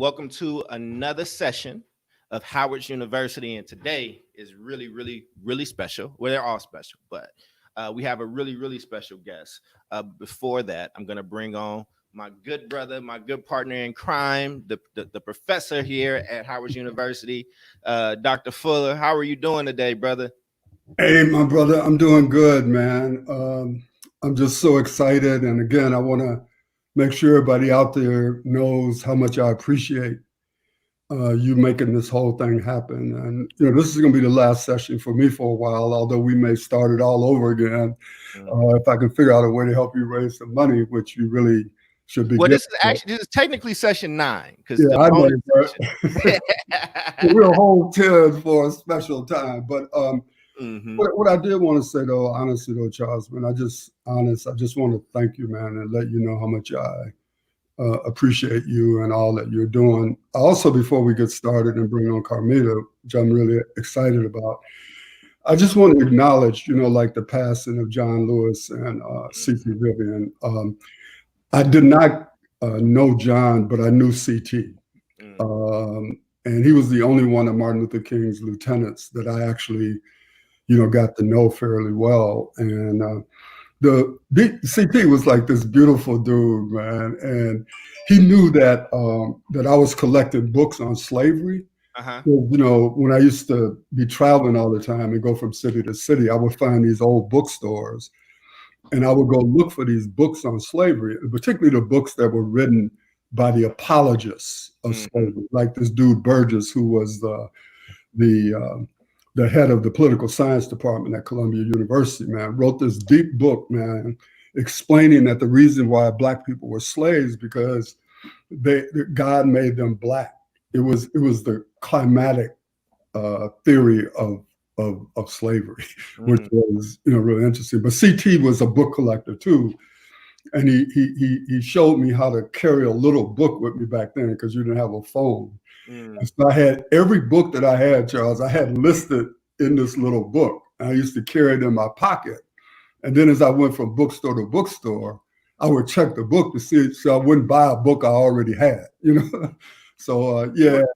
Welcome to another session of Howard University, and today is really special. Well, they're all special, but we have a really special guest. Before that, I'm going to bring on my good brother, my good partner in crime, the professor here at Howard University, Dr. Fuller. How are you doing today, brother? Hey, my brother, I'm doing good, man. I'm just so excited. And again, I want to make sure everybody out there knows how much I appreciate you making this whole thing happen. And, this is going to be the last session for me for a while, although we may start it all over again. If I can figure out a way to help you raise some money, which you really should be. Well, this is technically session 9. Yeah, I know. We'll hold 10 for a special time. But what I did want to say, though, honestly, though, Charles, man, I just want to thank you, man, and let you know how much I appreciate you and all that you're doing. Also, before we get started and bring on Carmita, which I'm really excited about, I just want to acknowledge, like the passing of John Lewis and C.T. Vivian. I did not know John, but I knew C.T. And he was the only one of Martin Luther King's lieutenants that I actually got to know fairly well. And the CT was like this beautiful dude, man. And he knew that that I was collecting books on slavery. So, when I used to be traveling all the time and go from city to city, I would find these old bookstores and I would go look for these books on slavery, particularly the books that were written by the apologists of slavery, like this dude Burgess, who was the head of the political science department at Columbia University, man, wrote this deep book, man, explaining that the reason why Black people were slaves because God made them Black. It was the climatic theory of slavery, which was really interesting. But CT was a book collector too, and he showed me how to carry a little book with me back then because you didn't have a phone. And so I had every book that I had, Charles, I had listed in this little book. I used to carry it in my pocket. And then as I went from bookstore to bookstore, I would check the book to see it so I wouldn't buy a book I already had, So,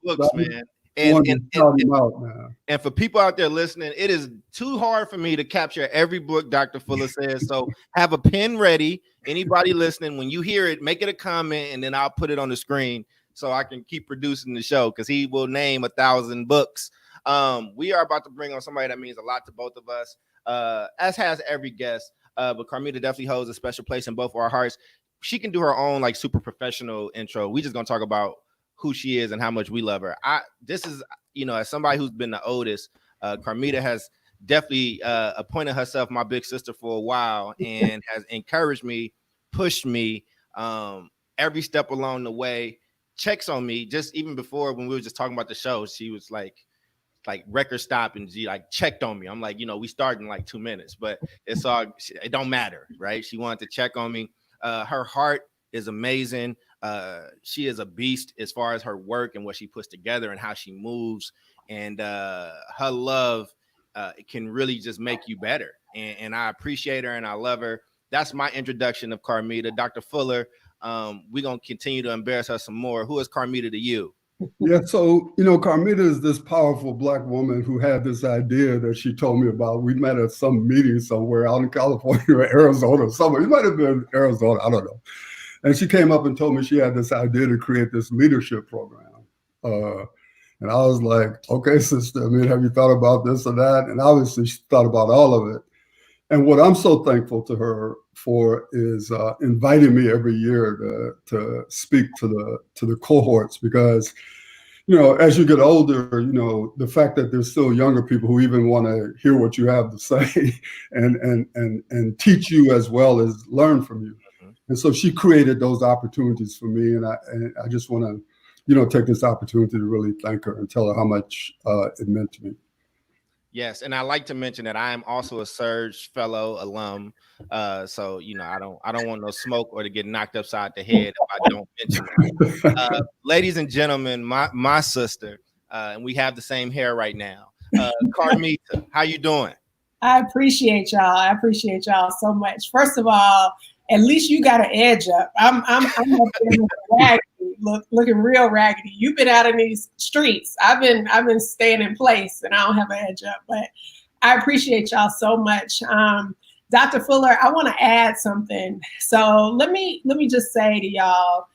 books, man. And for people out there listening, it is too hard for me to capture every book Dr. Fuller says. So have a pen ready. Anybody listening, when you hear it, make it a comment, and then I'll put it on the screen so I can keep producing the show because he will name 1,000 books. We are about to bring on somebody that means a lot to both of us, as has every guest. But Carmita definitely holds a special place in both of our hearts. She can do her own like super professional intro. We just gonna talk about who she is and how much we love her. This is, as somebody who's been the oldest, Carmita has definitely appointed herself my big sister for a while and has encouraged me, pushed me every step along the way. Checks on me just even before when we were just talking about the show. She was like record stop and she like checked on me. I'm like, we start in like 2 minutes, but it don't matter, right? She wanted to check on me. Her heart is amazing. She is a beast as far as her work and what she puts together and how she moves, and her love it can really just make you better. And I appreciate her and I love her. That's my introduction of Carmita. Dr. Fuller, we're going to continue to embarrass her some more. Who is Carmita to you? Yeah, so, Carmita is this powerful Black woman who had this idea that she told me about. We met at some meeting somewhere out in California or Arizona, somewhere. It might have been Arizona, I don't know. And she came up and told me she had this idea to create this leadership program. And I was like, okay, sister, have you thought about this or that? And obviously she thought about all of it. And what I'm so thankful to her for is inviting me every year to speak to the cohorts because, as you get older, the fact that there's still younger people who even want to hear what you have to say and teach you as well as learn from you. And so she created those opportunities for me. And I just want to, take this opportunity to really thank her and tell her how much it meant to me. Yes, and I like to mention that I am also a Surge Fellow alum. So I don't want no smoke or to get knocked upside the head if I don't mention that. Ladies and gentlemen, my sister, and we have the same hair right now. Carmita, how you doing? I appreciate y'all. I appreciate y'all so much. First of all, at least you got an edge up. I'm up there with the looking real raggedy. You've been out in these streets. I've been staying in place, and I don't have an edge up. But I appreciate y'all so much. Dr. Fuller, I want to add something. So let me just say to y'all,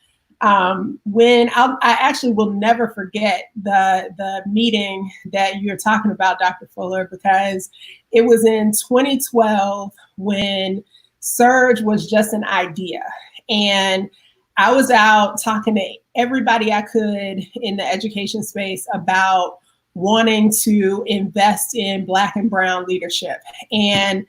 when I actually will never forget the meeting that you're talking about, Dr. Fuller, because it was in 2012 when Surge was just an idea. And I was out talking to everybody I could in the education space about wanting to invest in Black and Brown leadership. And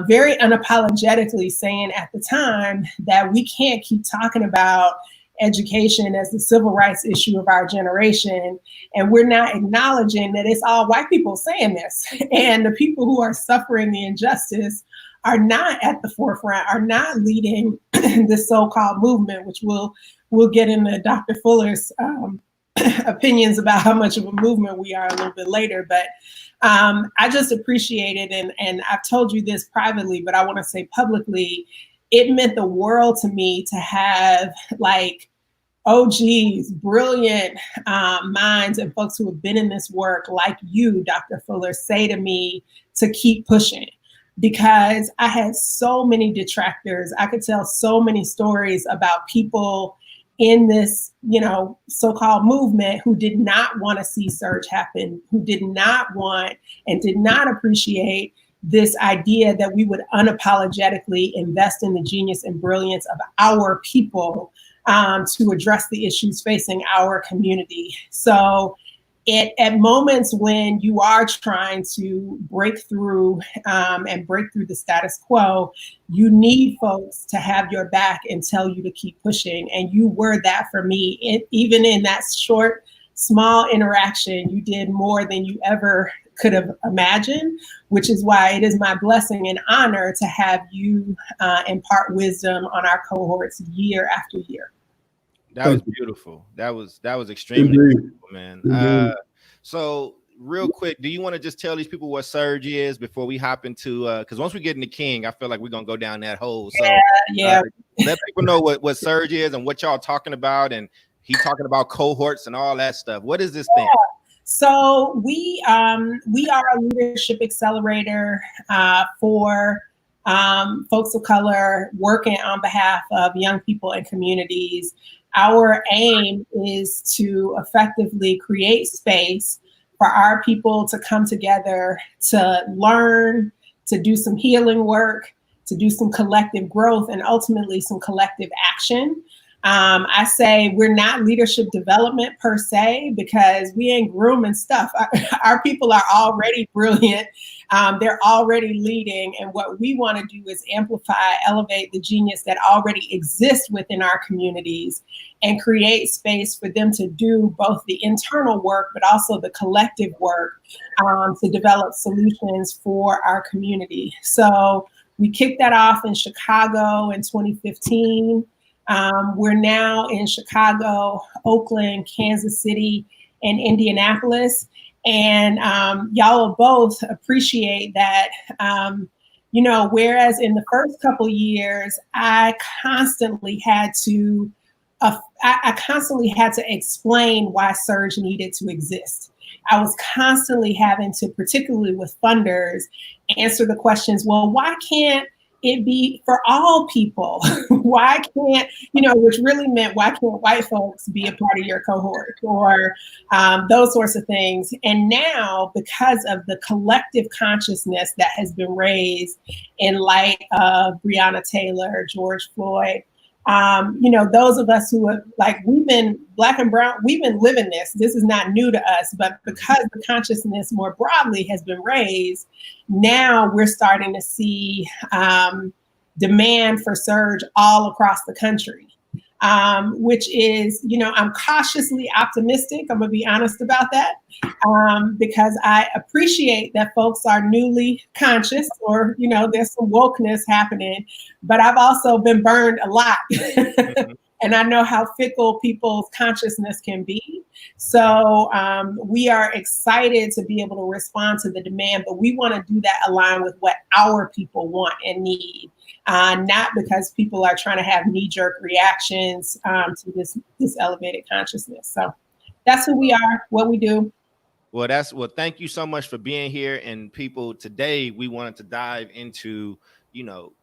very unapologetically saying at the time that we can't keep talking about education as the civil rights issue of our generation, and we're not acknowledging that it's all white people saying this, and the people who are suffering the injustice are not at the forefront, are not leading this so-called movement, which we'll get into Dr. Fuller's opinions about how much of a movement we are a little bit later. But I just appreciate it, and I've told you this privately, but I want to say publicly, it meant the world to me to have like OGs, brilliant minds and folks who have been in this work like you, Dr. Fuller, say to me to keep pushing, because I had so many detractors. I could tell so many stories about people in this, so-called movement who did not want to see Surge happen, who did not want and did not appreciate this idea that we would unapologetically invest in the genius and brilliance of our people to address the issues facing our community. So at moments when you are trying to break through and break through the status quo, you need folks to have your back and tell you to keep pushing. And you were that for me. Even in that short, small interaction, you did more than you ever could have imagined, which is why it is my blessing and honor to have you impart wisdom on our cohorts year after year. That was beautiful. That was extremely beautiful, man. So real quick, do you want to just tell these people what Surge is before we hop into, because once we get into King, I feel like we're going to go down that hole. So let people know what Surge is and what y'all talking about. And he talking about cohorts and all that stuff. What is this thing? So we are a leadership accelerator for folks of color working on behalf of young people and communities. Our aim is to effectively create space for our people to come together, to learn, to do some healing work, to do some collective growth, and ultimately some collective action. I say we're not leadership development per se, because we ain't grooming stuff. Our people are already brilliant. They're already leading. And what we want to do is amplify, elevate the genius that already exists within our communities and create space for them to do both the internal work, but also the collective work to develop solutions for our community. So we kicked that off in Chicago in 2015. We're now in Chicago, Oakland, Kansas City, and Indianapolis. And y'all will both appreciate that, whereas in the first couple years, I constantly had to explain why Surge needed to exist. I was constantly having to, particularly with funders, answer the questions, well, why can't it be for all people? Why can't, which really meant, why can't white folks be a part of your cohort, or those sorts of things. And now, because of the collective consciousness that has been raised in light of Breonna Taylor, George Floyd, those of us who have, we've been Black and Brown, we've been living this. This is not new to us, but because the consciousness more broadly has been raised, now we're starting to see demand for Surge all across the country, which is, I'm cautiously optimistic. I'm gonna be honest about that, because I appreciate that folks are newly conscious, or, there's some wokeness happening, but I've also been burned a lot. And I know how fickle people's consciousness can be. So we are excited to be able to respond to the demand, but we want to do that aligned with what our people want and need. not because people are trying to have knee-jerk reactions to this elevated consciousness. So that's who we are, what we do. Well, thank you so much for being here. And people, today we wanted to dive into,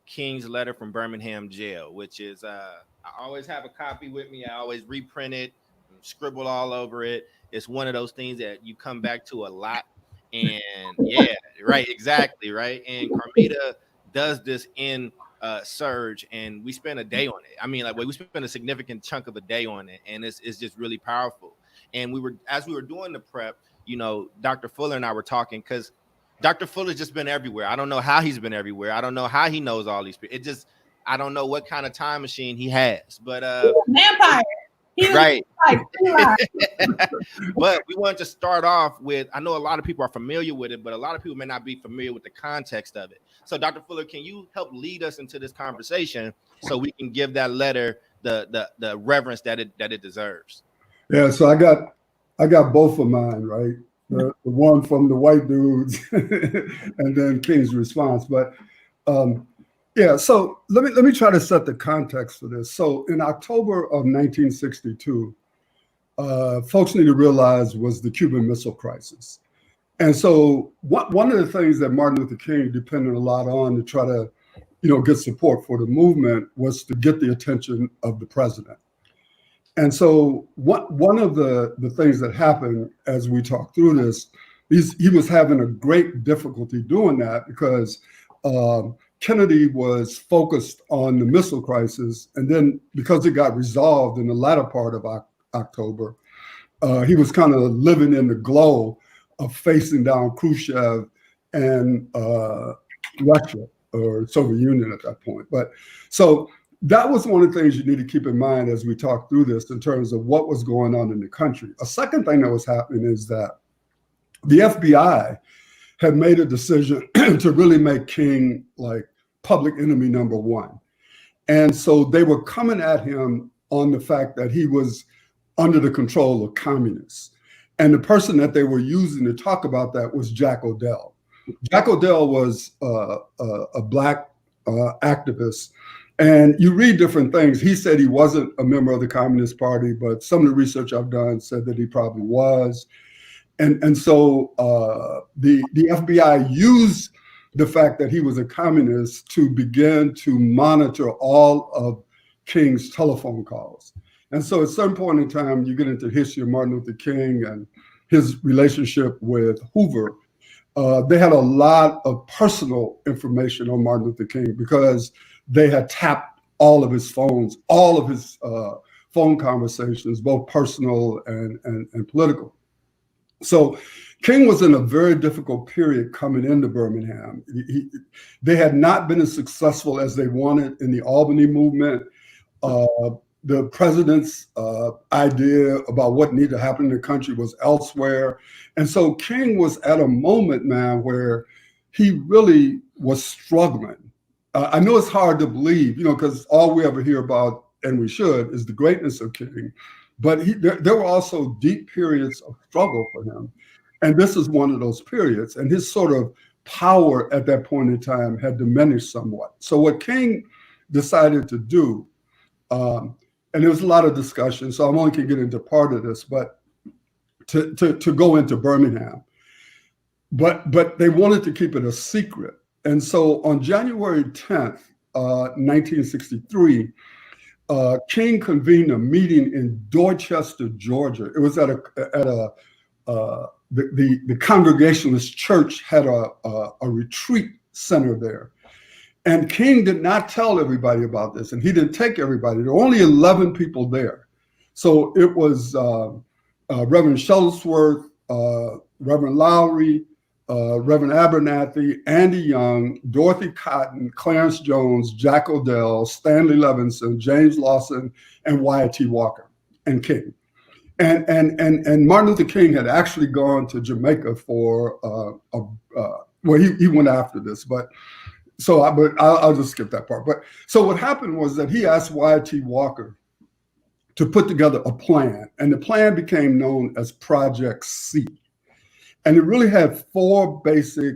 King's letter from Birmingham Jail, which is, I always have a copy with me. I always reprint it, scribble all over it. It's one of those things that you come back to a lot. And yeah, right, exactly, right. And Carmita does this in Surge, and we spend a day on it. I mean, we spend a significant chunk of a day on it, and it's just really powerful. And as we were doing the prep, Dr. Fuller and I were talking, because Dr. Fuller's just been everywhere. I don't know how he's been everywhere. I don't know how he knows all these people. I don't know what kind of time machine he has, but vampire. Right. But we wanted to start off with, I know a lot of people are familiar with it, but a lot of people may not be familiar with the context of it. So Dr. Fuller, can you help lead us into this conversation so we can give that letter the reverence that it deserves? Yeah, so I got both of mine, right? The one from the white dudes and then King's response. But yeah, so let me try to set the context for this. So in October of 1962, folks need to realize was the Cuban Missile Crisis. And so one of the things that Martin Luther King depended a lot on to try to, get support for the movement was to get the attention of the president. And so one of the things that happened as we talked through this, he was having a great difficulty doing that because Kennedy was focused on the missile crisis. And then because it got resolved in the latter part of October, he was kind of living in the glow of facing down Khrushchev and Russia or Soviet Union at that point. But so that was one of the things you need to keep in mind as we talk through this in terms of what was going on in the country. A second thing that was happening is that the FBI had made a decision to really make King like public enemy number one. And so they were coming at him on the fact that he was under the control of communists. And the person that they were using to talk about that was Jack Odell. Jack Odell was a Black activist. And you read different things. He said he wasn't a member of the Communist Party, but some of the research I've done said that he probably was. And so the FBI used the fact that he was a communist to begin to monitor all of King's telephone calls. And so at some point in time, you get into the history of Martin Luther King and his relationship with Hoover. They had a lot of personal information on Martin Luther King because they had tapped all of his phones, all of his phone conversations, both personal and political. So King was in a very difficult period coming into Birmingham. They had not been as successful as they wanted in the Albany movement. The president's idea about what needed to happen in the country was elsewhere. And so King was at a moment, man, where he really was struggling. I know it's hard to believe, because all we ever hear about, and we should, is the greatness of King. But there were also deep periods of struggle for him. And this is one of those periods. And his sort of power at that point in time had diminished somewhat. So what King decided to do, and there was a lot of discussion, so I'm only going to get into part of this, but to go into Birmingham. But they wanted to keep it a secret. And so on January 10th, 1963, King convened a meeting in Dorchester, Georgia. It was at the Congregationalist Church had a retreat center there. And King did not tell everybody about this, and he didn't take everybody. There were only 11 people there. So it was Reverend Shuttlesworth, Reverend Lowry, Reverend Abernathy, Andy Young, Dorothy Cotton, Clarence Jones, Jack Odell, Stanley Levinson, James Lawson, and Wyatt T. Walker, and King. And Martin Luther King had actually gone to Jamaica for he went after this, but I'll just skip that part. But so what happened was that he asked Wyatt T. Walker to put together a plan, and the plan became known as Project C. And it really had four basic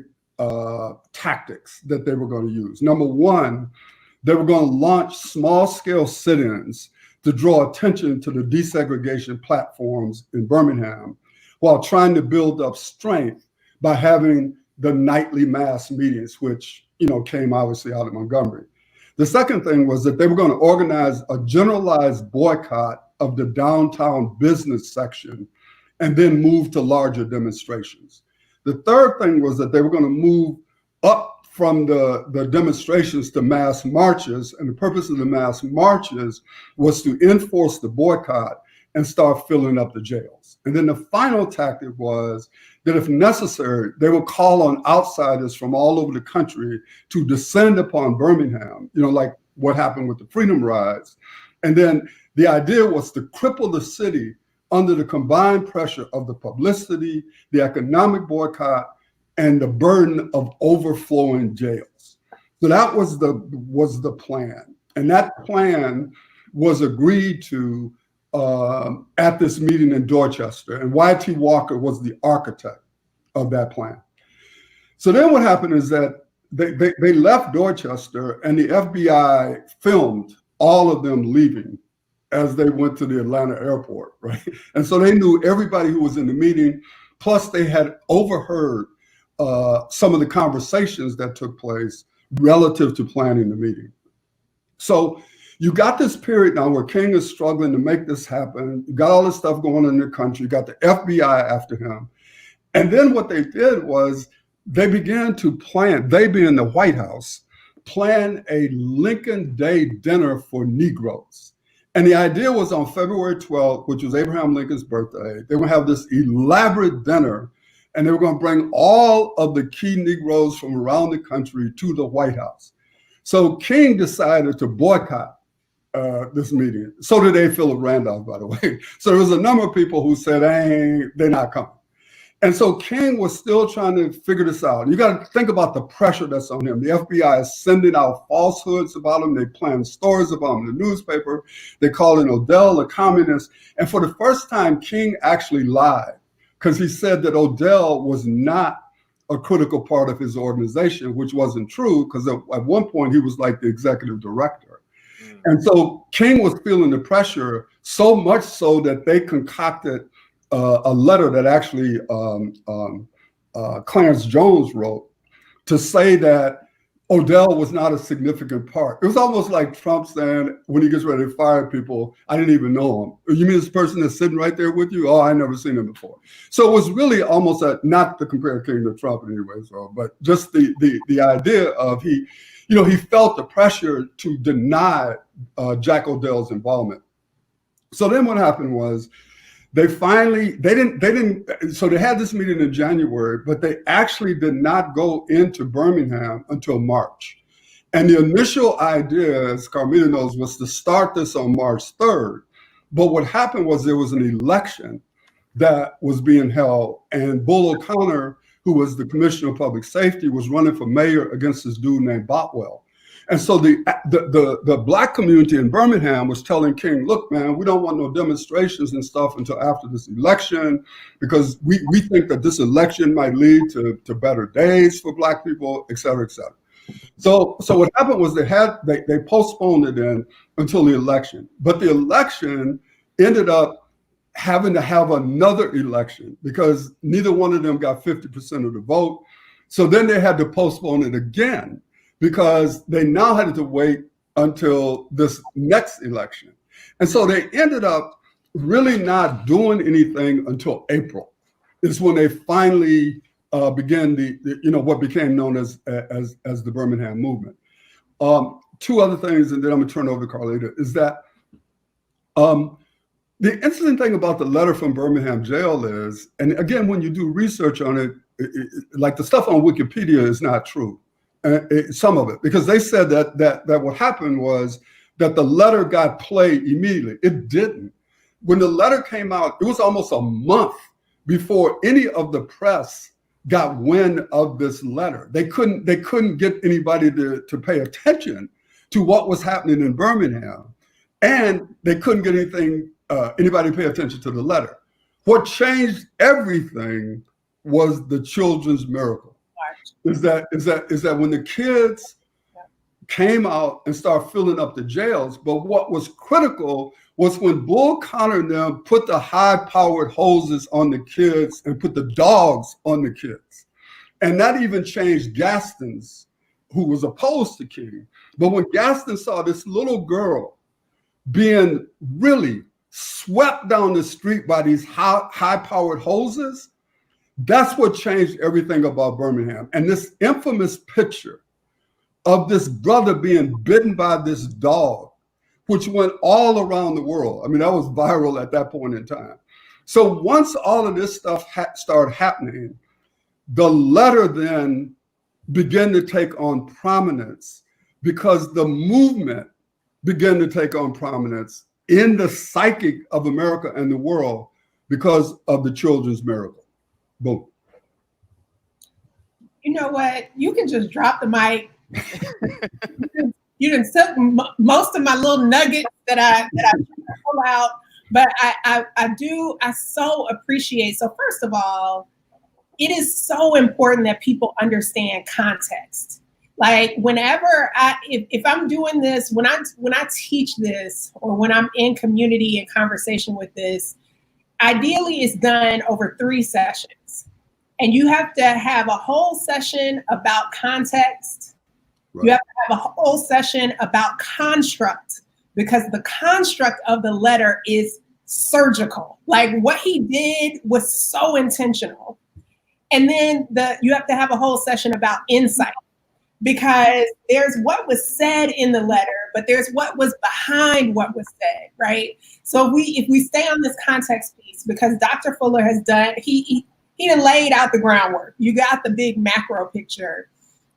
tactics that they were going to use. Number one, they were going to launch small-scale sit-ins to draw attention to the desegregation platforms in Birmingham, while trying to build up strength by having the nightly mass meetings, which came obviously out of Montgomery. The second thing was that they were going to organize a generalized boycott of the downtown business section and then move to larger demonstrations. The third thing was that they were going to move up from the demonstrations to mass marches, and the purpose of the mass marches was to enforce the boycott and start filling up the jails. And then the final tactic was that if necessary, they would call on outsiders from all over the country to descend upon Birmingham, like what happened with the Freedom Rides. And then the idea was to cripple the city under the combined pressure of the publicity, the economic boycott, and the burden of overflowing jails. So that was the plan. And that plan was agreed to at this meeting in Dorchester. And Y.T. Walker was the architect of that plan. So then what happened is that they left Dorchester, and the FBI filmed all of them leaving as they went to the Atlanta airport, right? And so they knew everybody who was in the meeting, plus they had overheard some of the conversations that took place relative to planning the meeting. So you got this period now where King is struggling to make this happen. You got all this stuff going on in the country. You got the FBI after him. And then what they did was they began to plan, they being the White House, plan a Lincoln Day dinner for Negroes. And the idea was on February 12th, which was Abraham Lincoln's birthday, they would have this elaborate dinner, and they were going to bring all of the key Negroes from around the country to the White House. So King decided to boycott this meeting. So did A. Philip Randolph, by the way. So there was a number of people who said, they're not coming. And so King was still trying to figure this out. You got to think about the pressure that's on him. The FBI is sending out falsehoods about him. They plan stories about him in the newspaper. They call in Odell a communist. And for the first time, King actually lied, because he said that Odell was not a critical part of his organization, which wasn't true, because at one point he was like the executive director. And so King was feeling the pressure so much so that they concocted a letter that actually Clarence Jones wrote to say that Odell was not a significant part. It was almost like Trump saying, when he gets ready to fire people, I didn't even know him. You mean this person that's sitting right there with you? Oh, I never seen him before. So it was really almost not to compare King to Trump in any way, but just the idea of he felt the pressure to deny Jack Odell's involvement. So then what happened was they didn't, so they had this meeting in January, but they actually did not go into Birmingham until March. And the initial idea, as Carmita knows, was to start this on March 3rd. But what happened was there was an election that was being held, and Bull O'Connor, who was the Commissioner of Public Safety, was running for mayor against this dude named Bothwell. And so the Black community in Birmingham was telling King, look, man, we don't want no demonstrations and stuff until after this election, because we think that this election might lead to better days for Black people, et cetera, et cetera. So what happened was they postponed it then until the election. But the election ended up having to have another election because neither one of them got 50% of the vote. So then they had to postpone it again, because they now had to wait until this next election. And so they ended up really not doing anything until April. It's when they finally began what became known as the Birmingham Movement. Two other things, and then I'm gonna turn over to Carlita, is that the interesting thing about the letter from Birmingham Jail is, and again, when you do research on it, like the stuff on Wikipedia is not true. Some of it, because they said that what happened was that the letter got played immediately. It didn't. When the letter came out, it was almost a month before any of the press got wind of this letter. They couldn't get anybody to pay attention to what was happening in Birmingham, and they couldn't get anybody to pay attention to the letter. What changed everything was the children's miracle. Is that when the kids came out and started filling up the jails. But what was critical was when Bull Connor and them put the high-powered hoses on the kids and put the dogs on the kids. And that even changed Gaston's, who was opposed to King. But when Gaston saw this little girl being really swept down the street by these high-powered hoses, that's what changed everything about Birmingham. And this infamous picture of this brother being bitten by this dog, which went all around the world. I mean, that was viral at that point in time. So once all of this stuff started happening, the letter then began to take on prominence because the movement began to take on prominence in the psychic of America and the world because of the children's miracle. Boom. You know what? You can just drop the mic. You done took most of my little nuggets that I pull out, but I so appreciate. So first of all, it is so important that people understand context. Like whenever if I'm doing this, when I teach this, or when I'm in community and conversation with this, ideally it's done over 3 sessions. And you have to have a whole session about context. Right. You have to have a whole session about construct, because the construct of the letter is surgical. Like what he did was so intentional. And then you have to have a whole session about insight, because there's what was said in the letter, but there's what was behind what was said, right? So if we stay on this context piece, because Dr. Fuller has done, he done laid out the groundwork. You got the big macro picture.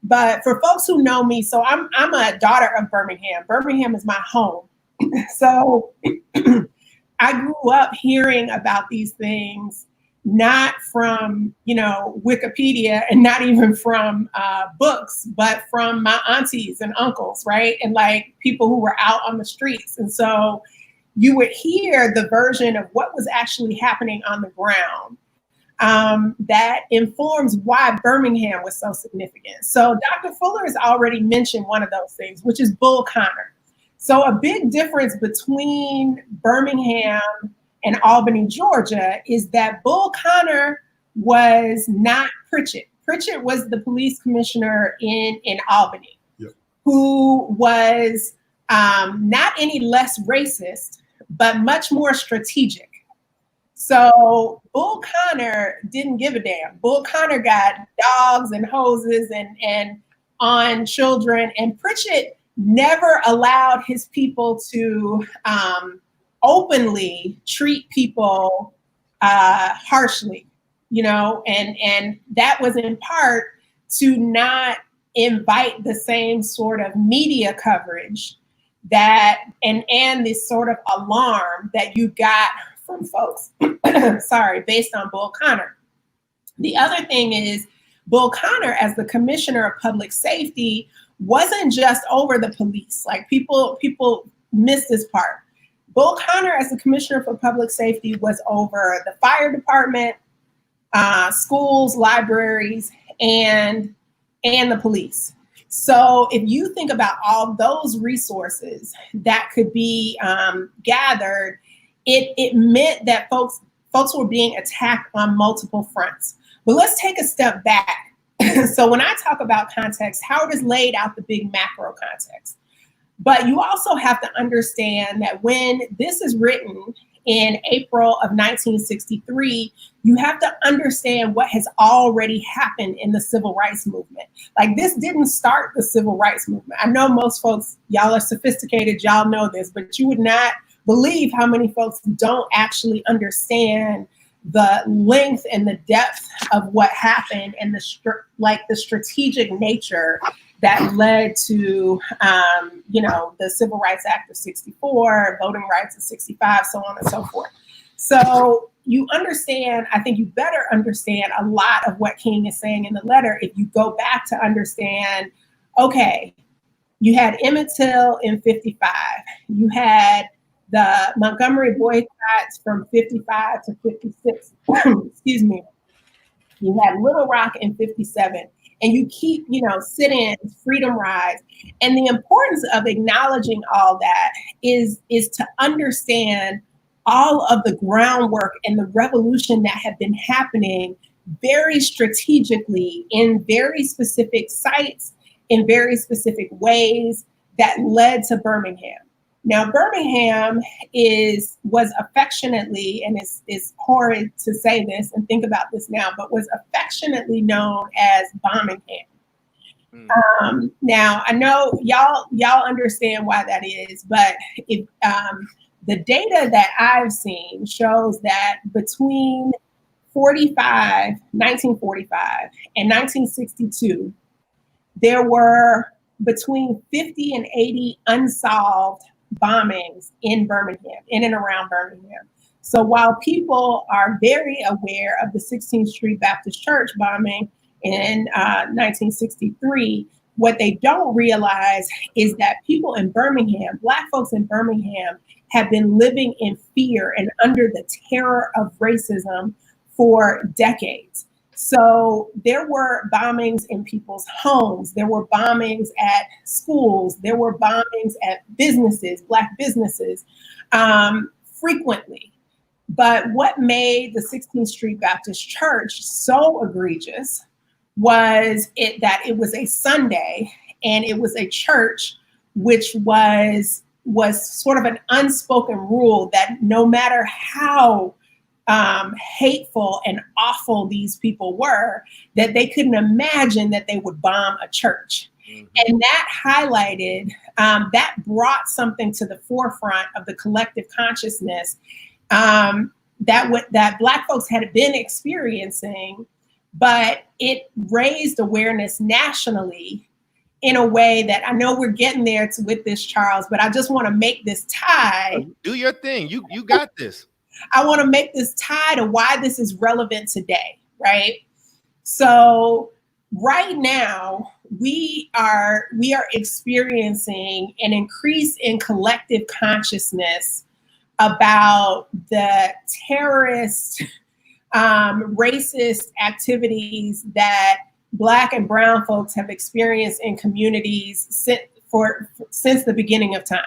But for folks who know me, so I'm a daughter of Birmingham. Birmingham is my home. So I grew up hearing about these things, not from, Wikipedia, and not even from books, but from my aunties and uncles, right? And like people who were out on the streets. And so you would hear the version of what was actually happening on the ground. That informs why Birmingham was so significant. So Dr. Fuller has already mentioned one of those things, which is Bull Connor. So a big difference between Birmingham and Albany, Georgia, is that Bull Connor was not Pritchett. Pritchett was the police commissioner in Albany, yep, who was not any less racist, but much more strategic. So Bull Connor didn't give a damn. Bull Connor got dogs and hoses and on children, and Pritchett never allowed his people to openly treat people harshly, and that was in part to not invite the same sort of media coverage that and this sort of alarm that you got from folks, based on Bull Connor. The other thing is Bull Connor, as the commissioner of public safety, wasn't just over the police. Like people miss this part. Bull Connor, as the commissioner for public safety, was over the fire department, schools, libraries, and the police. So if you think about all those resources that could be gathered, it meant that folks were being attacked on multiple fronts. But let's take a step back. So when I talk about context, Howard has laid out the big macro context. But you also have to understand that when this is written in April of 1963, you have to understand what has already happened in the civil rights movement. Like, this didn't start the civil rights movement. I know most folks, y'all are sophisticated, y'all know this, but you would not believe how many folks don't actually understand the length and the depth of what happened and the strategic nature that led to, the Civil Rights Act of 64, voting rights of 65, so on and so forth. So you understand, I think you better understand a lot of what King is saying in the letter if you go back to understand, okay, you had Emmett Till in 55, you had the Montgomery boycotts from 55 to 56, excuse me. You had Little Rock in 57. And you keep, sit-ins, freedom rides. And the importance of acknowledging all that is to understand all of the groundwork and the revolution that had been happening very strategically in very specific sites, in very specific ways that led to Birmingham. Now, Birmingham was affectionately, and it's horrid to say this and think about this now, but was affectionately known as Birmingham. Now, I know y'all understand why that is, but the data that I've seen shows that between 1945 and 1962, there were between 50 and 80 unsolved bombings in Birmingham, in and around Birmingham. So while people are very aware of the 16th Street Baptist Church bombing in 1963, what they don't realize is that people in Birmingham, Black folks in Birmingham, have been living in fear and under the terror of racism for decades. So there were bombings in people's homes. There were bombings at schools. There were bombings at businesses, Black businesses, frequently. But what made the 16th Street Baptist Church so egregious was that it was a Sunday, and it was a church which was sort of an unspoken rule that no matter how hateful and awful these people were, that they couldn't imagine that they would bomb a church. Mm-hmm. And that highlighted, that brought something to the forefront of the collective consciousness that Black folks had been experiencing, but it raised awareness nationally in a way that I know we're getting there with this, Charles, but I just want to make this tie. Do your thing. You got this. I want to make this tie to why this is relevant today, right? So right now, we are experiencing an increase in collective consciousness about the terrorist, racist activities that Black and brown folks have experienced in communities since the beginning of time.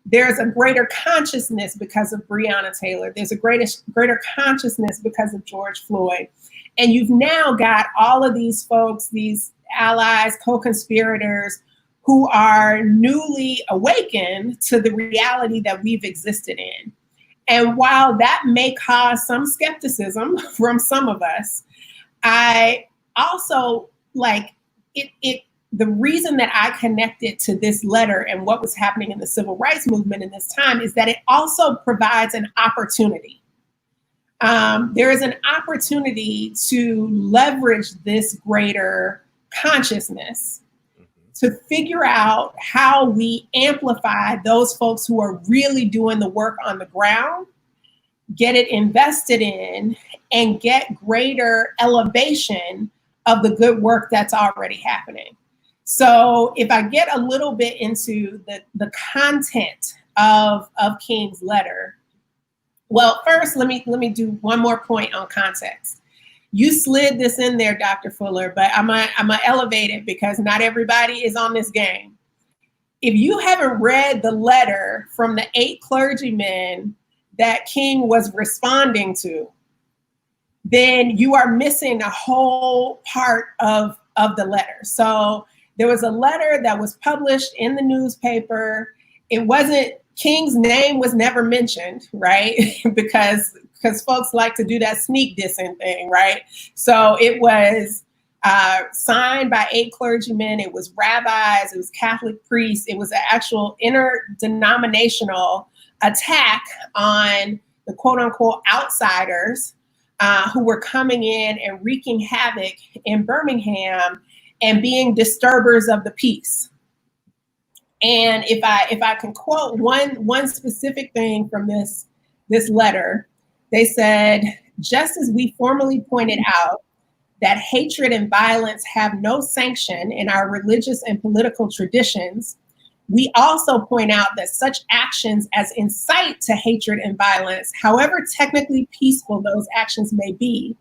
There's a greater consciousness because of Breonna Taylor. There's a greater consciousness because of George Floyd. And you've now got all of these folks, these allies, co-conspirators, who are newly awakened to the reality that we've existed in. And while that may cause some skepticism from some of us, I also the reason that I connected to this letter and what was happening in the civil rights movement in this time is that it also provides an opportunity. There is an opportunity to leverage this greater consciousness to figure out how we amplify those folks who are really doing the work on the ground, get it invested in, and get greater elevation of the good work that's already happening. So if I get a little bit into the content of King's letter, well, first, let me do one more point on context. You slid this in there, Dr. Fuller, but I'm gonna elevate it because not everybody is on this game. If you haven't read the letter from the 8 clergymen that King was responding to, then you are missing a whole part of the letter. So there was a letter that was published in the newspaper. It wasn't, King's name was never mentioned, right? because folks like to do that sneak dissing thing, right? So it was signed by 8 clergymen. It was rabbis. It was Catholic priests. It was an actual interdenominational attack on the quote unquote outsiders who were coming in and wreaking havoc in Birmingham and being disturbers of the peace. And if I can quote one specific thing from this letter, they said, just as we formally pointed out that hatred and violence have no sanction in our religious and political traditions, we also point out that such actions as incite to hatred and violence, however technically peaceful those actions may be,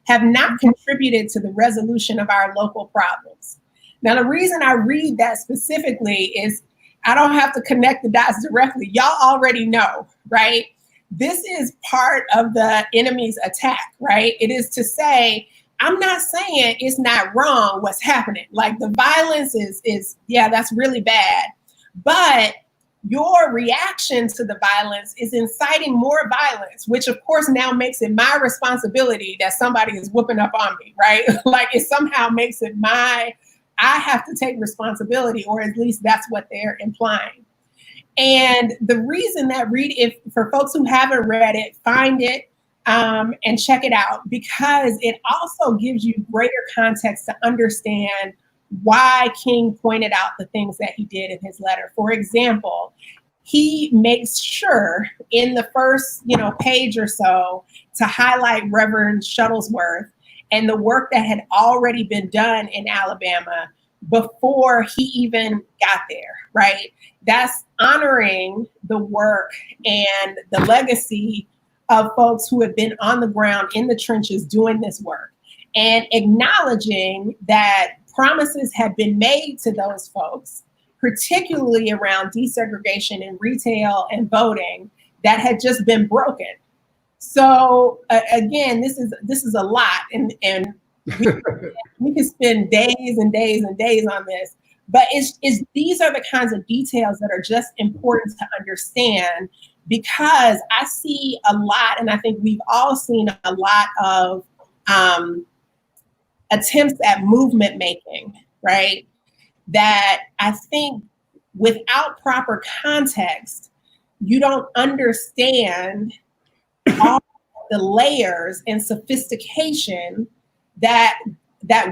have not contributed to the resolution of our local problems. Now, the reason I read that specifically is I don't have to connect the dots directly. Y'all already know, right? This is part of the enemy's attack, right? It is to say, I'm not saying it's not wrong what's happening. Like the violence is yeah, that's really bad. But your reaction to the violence is inciting more violence, which of course now makes it my responsibility that somebody is whooping up on me, right? Like it somehow makes it I have to take responsibility, or at least that's what they're implying. And the reason that if for folks who haven't read it, find it and check it out, because it also gives you greater context to understand why King pointed out the things that he did in his letter. For example, he makes sure in the first, page or so to highlight Reverend Shuttlesworth and the work that had already been done in Alabama before he even got there, right? That's honoring the work and the legacy of folks who have been on the ground in the trenches doing this work, and acknowledging that promises have been made to those folks, particularly around desegregation in retail and voting, that had just been broken. So again, this is a lot, and we can spend days and days and days on this. But these are the kinds of details that are just important to understand, because I see a lot, and I think we've all seen a lot of attempts at movement making, right? That I think without proper context, you don't understand all the layers and sophistication that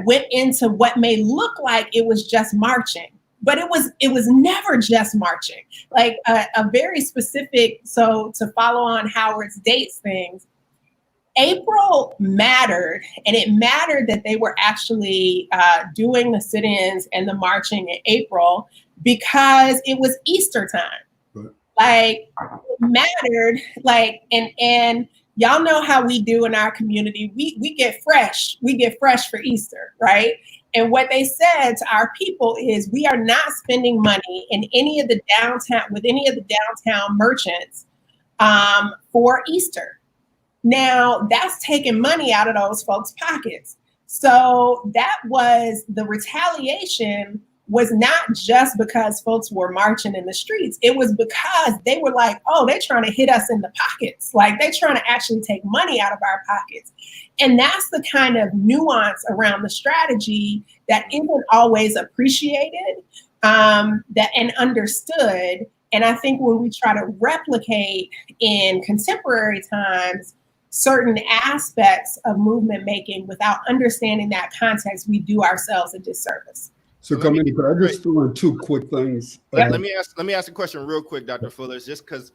went into what may look like it was just marching, but it was never just marching. Like a very specific, so to follow on Howard's dates things, April mattered, and it mattered that they were actually doing the sit-ins and the marching in April because it was Easter time. Right. Like it mattered, like, and y'all know how we do in our community. We get fresh. We get fresh for Easter, right? And what they said to our people is, we are not spending money in any of the downtown merchants for Easter. Now, that's taking money out of those folks' pockets. So that was the retaliation, was not just because folks were marching in the streets. It was because they were like, oh, they're trying to hit us in the pockets. Like they're trying to actually take money out of our pockets. And that's the kind of nuance around the strategy that isn't always appreciated and understood. And I think when we try to replicate in contemporary times certain aspects of movement making without understanding that context, we do ourselves a disservice. So, Carmita, could I just throw in two quick things? Let me ask a question real quick, Dr. Fuller, just because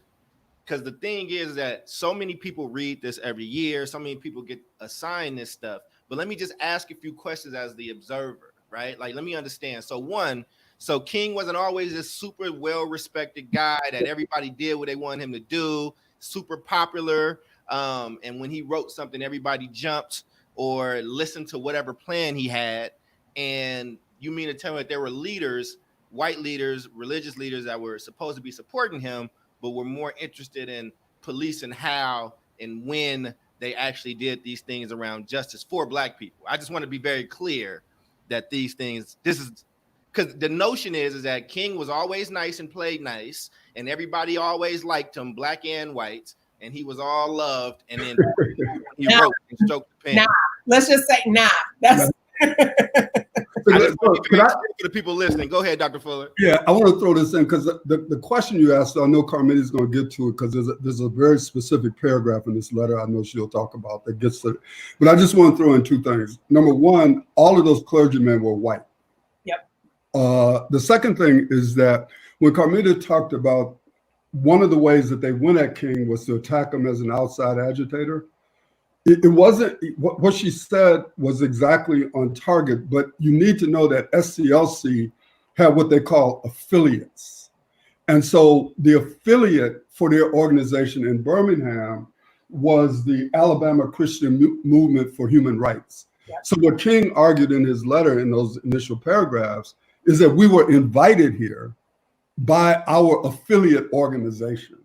the thing is that so many people read this every year, so many people get assigned this stuff. But let me just ask a few questions as the observer, right? Like, let me understand. So King wasn't always this super well-respected guy that everybody did what they wanted him to do, super popular. And when he wrote something, everybody jumped or listened to whatever plan he had. And you mean to tell me that there were leaders, white leaders, religious leaders that were supposed to be supporting him, but were more interested in policing how and when they actually did these things around justice for Black people? I just want to be very clear that these things, this is because the notion is that King was always nice and played nice, and everybody always liked him, Black and white, and he was all loved. And then he wrote and stroked the pen. Nah, let's just say nah. That's I just want to be very clear for the people listening. Go ahead, Dr. Fuller. Yeah, I want to throw this in because the question you asked, I know Carmita is going to get to it because there's a very specific paragraph in this letter I know she'll talk about that gets to it. But I just want to throw in two things. Number one, all of those clergymen were white. Yep. The second thing is that when Carmita talked about one of the ways that they went at King was to attack him as an outside agitator, it wasn't what she said was exactly on target, but you need to know that SCLC had what they call affiliates. And so the affiliate for their organization in Birmingham was the Alabama Christian Movement for Human Rights. Yep. So what King argued in his letter in those initial paragraphs is that we were invited here by our affiliate organization.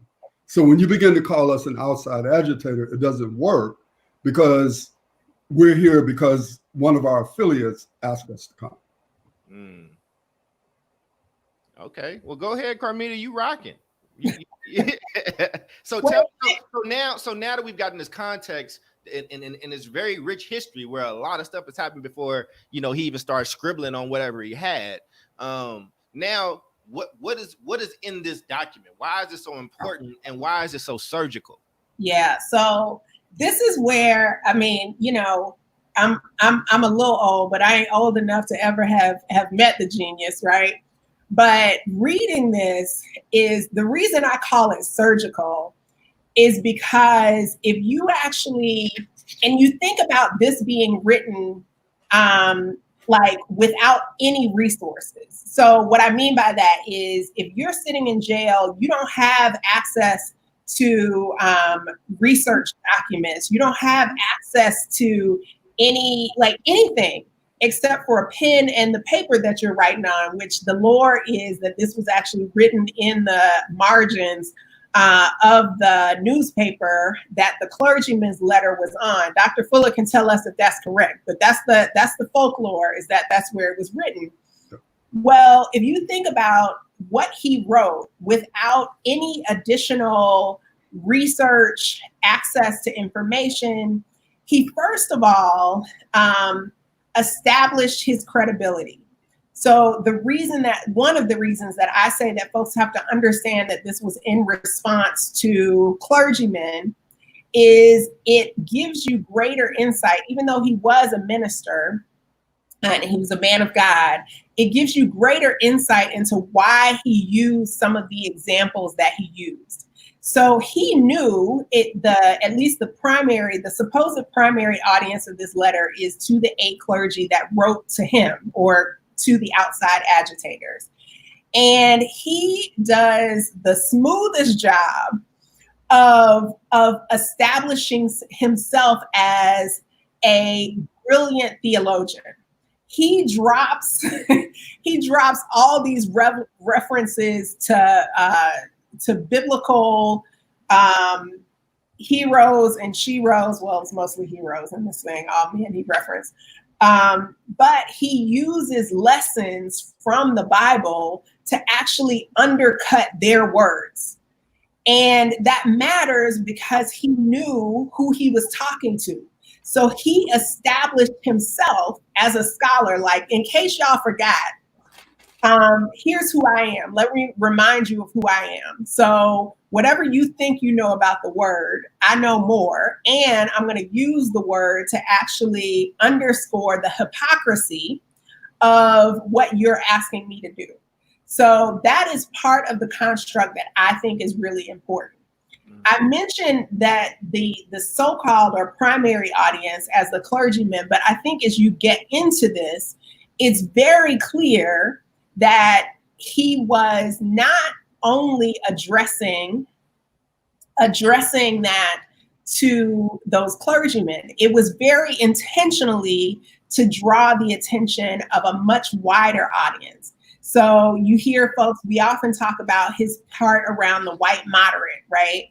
So when you begin to call us an outside agitator, it doesn't work, because we're here because one of our affiliates asked us to come. Okay, well, go ahead, Carmita. You rocking. So now that we've gotten this context in this very rich history where a lot of stuff has happened before, he even started scribbling on whatever he had. Now, what is in this document? Why is it so important, and why is it so surgical? Yeah. So this is where, I'm a little old, but I ain't old enough to ever have met the genius, right? But reading this is the reason I call it surgical, is because if you actually, and you think about this being written like without any resources. So what I mean by that is, if you're sitting in jail, you don't have access to research documents. You don't have access to anything except for a pen and the paper that you're writing on, which the lore is that this was actually written in the margins of the newspaper that the clergyman's letter was on. Dr. Fuller can tell us if that's correct, but that's the folklore, is that that's where it was written. Well, if you think about what he wrote without any additional research, access to information, he first of all established his credibility. So one of the reasons that I say that folks have to understand that this was in response to clergymen is it gives you greater insight. Even though he was a minister and he was a man of God, it gives you greater insight into why he used some of the examples that he used. So he knew at least the supposed primary audience of this letter is to the 8 clergy that wrote to him, or to the outside agitators. And he does the smoothest job of establishing himself as a brilliant theologian. He drops all these references to biblical heroes and sheroes. Well, it's mostly heroes in this thing. All men he referenced. But he uses lessons from the Bible to actually undercut their words. And that matters because he knew who he was talking to. So he established himself as a scholar. Like, in case y'all forgot, here's who I am. Let me remind you of who I am. So whatever you think you know about the word, I know more. And I'm going to use the word to actually underscore the hypocrisy of what you're asking me to do. So that is part of the construct that I think is really important. I mentioned that the so-called or primary audience as the clergyman, but I think as you get into this, it's very clear that he was not only addressing that to those clergymen. It was very intentionally to draw the attention of a much wider audience. So you hear folks, we often talk about his part around the white moderate, right?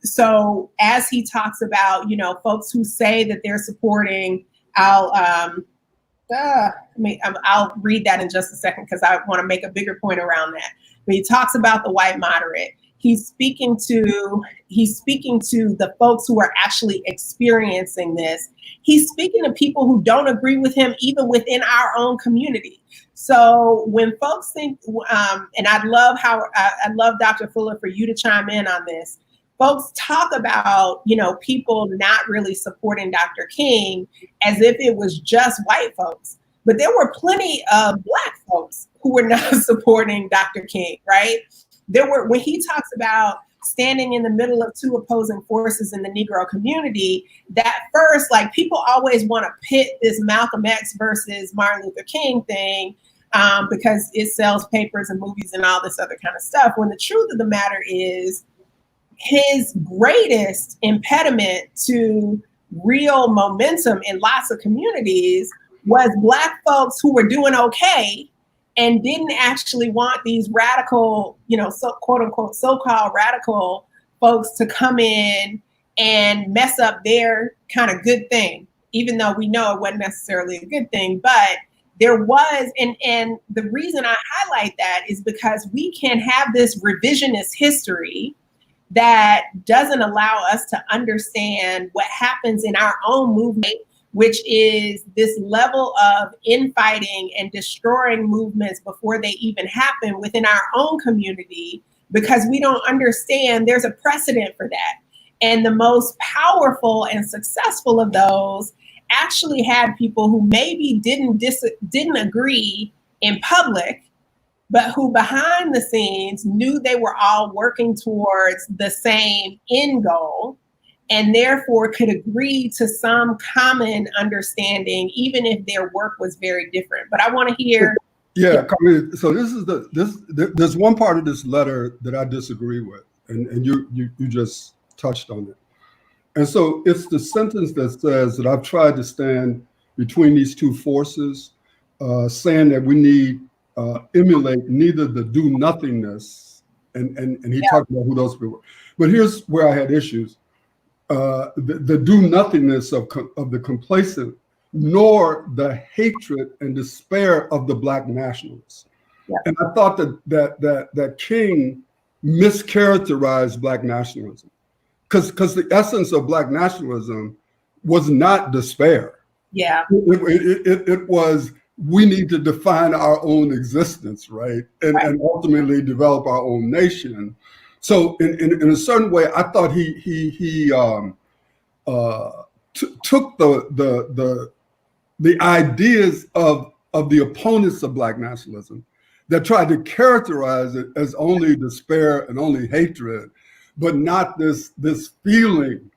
So as he talks about, folks who say that they're supporting, I'll read that in just a second because I want to make a bigger point around that. But he talks about the white moderate. He's speaking to the folks who are actually experiencing this. He's speaking to people who don't agree with him, even within our own community. So when folks think, and I love Dr. Fuller for you to chime in on this. Folks talk about, people not really supporting Dr. King as if it was just white folks. But there were plenty of Black folks who were not supporting Dr. King, right? When he talks about standing in the middle of 2 opposing forces in the Negro community, that first, people always want to pit this Malcolm X versus Martin Luther King thing because it sells papers and movies and all this other kind of stuff. When the truth of the matter is, his greatest impediment to real momentum in lots of communities was Black folks who were doing okay and didn't actually want these radical, quote unquote, so-called radical folks to come in and mess up their kind of good thing, even though we know it wasn't necessarily a good thing. But there was, and the reason I highlight that is because we can have this revisionist history that doesn't allow us to understand what happens in our own movement, which is this level of infighting and destroying movements before they even happen within our own community, because we don't understand there's a precedent for that. And the most powerful and successful of those actually had people who maybe didn't agree in public, but who behind the scenes knew they were all working towards the same end goal, and therefore could agree to some common understanding, even if their work was very different. But I want to hear. Yeah, Carmita, so there's one part of this letter that I disagree with, and you just touched on it. And so it's the sentence that says that I've tried to stand between these two forces, saying that we need emulate neither the do nothingness, and he talked about who those people were. But here's where I had issues. The do nothingness of the complacent, nor the hatred and despair of the Black nationalists. Yeah. And I thought that King mischaracterized Black nationalism, because the essence of Black nationalism was not despair. Yeah, it was, we need to define our own existence, right? And ultimately develop our own nation. So in a certain way, I thought he took the ideas of the opponents of Black nationalism that tried to characterize it as only despair and only hatred, but not this feeling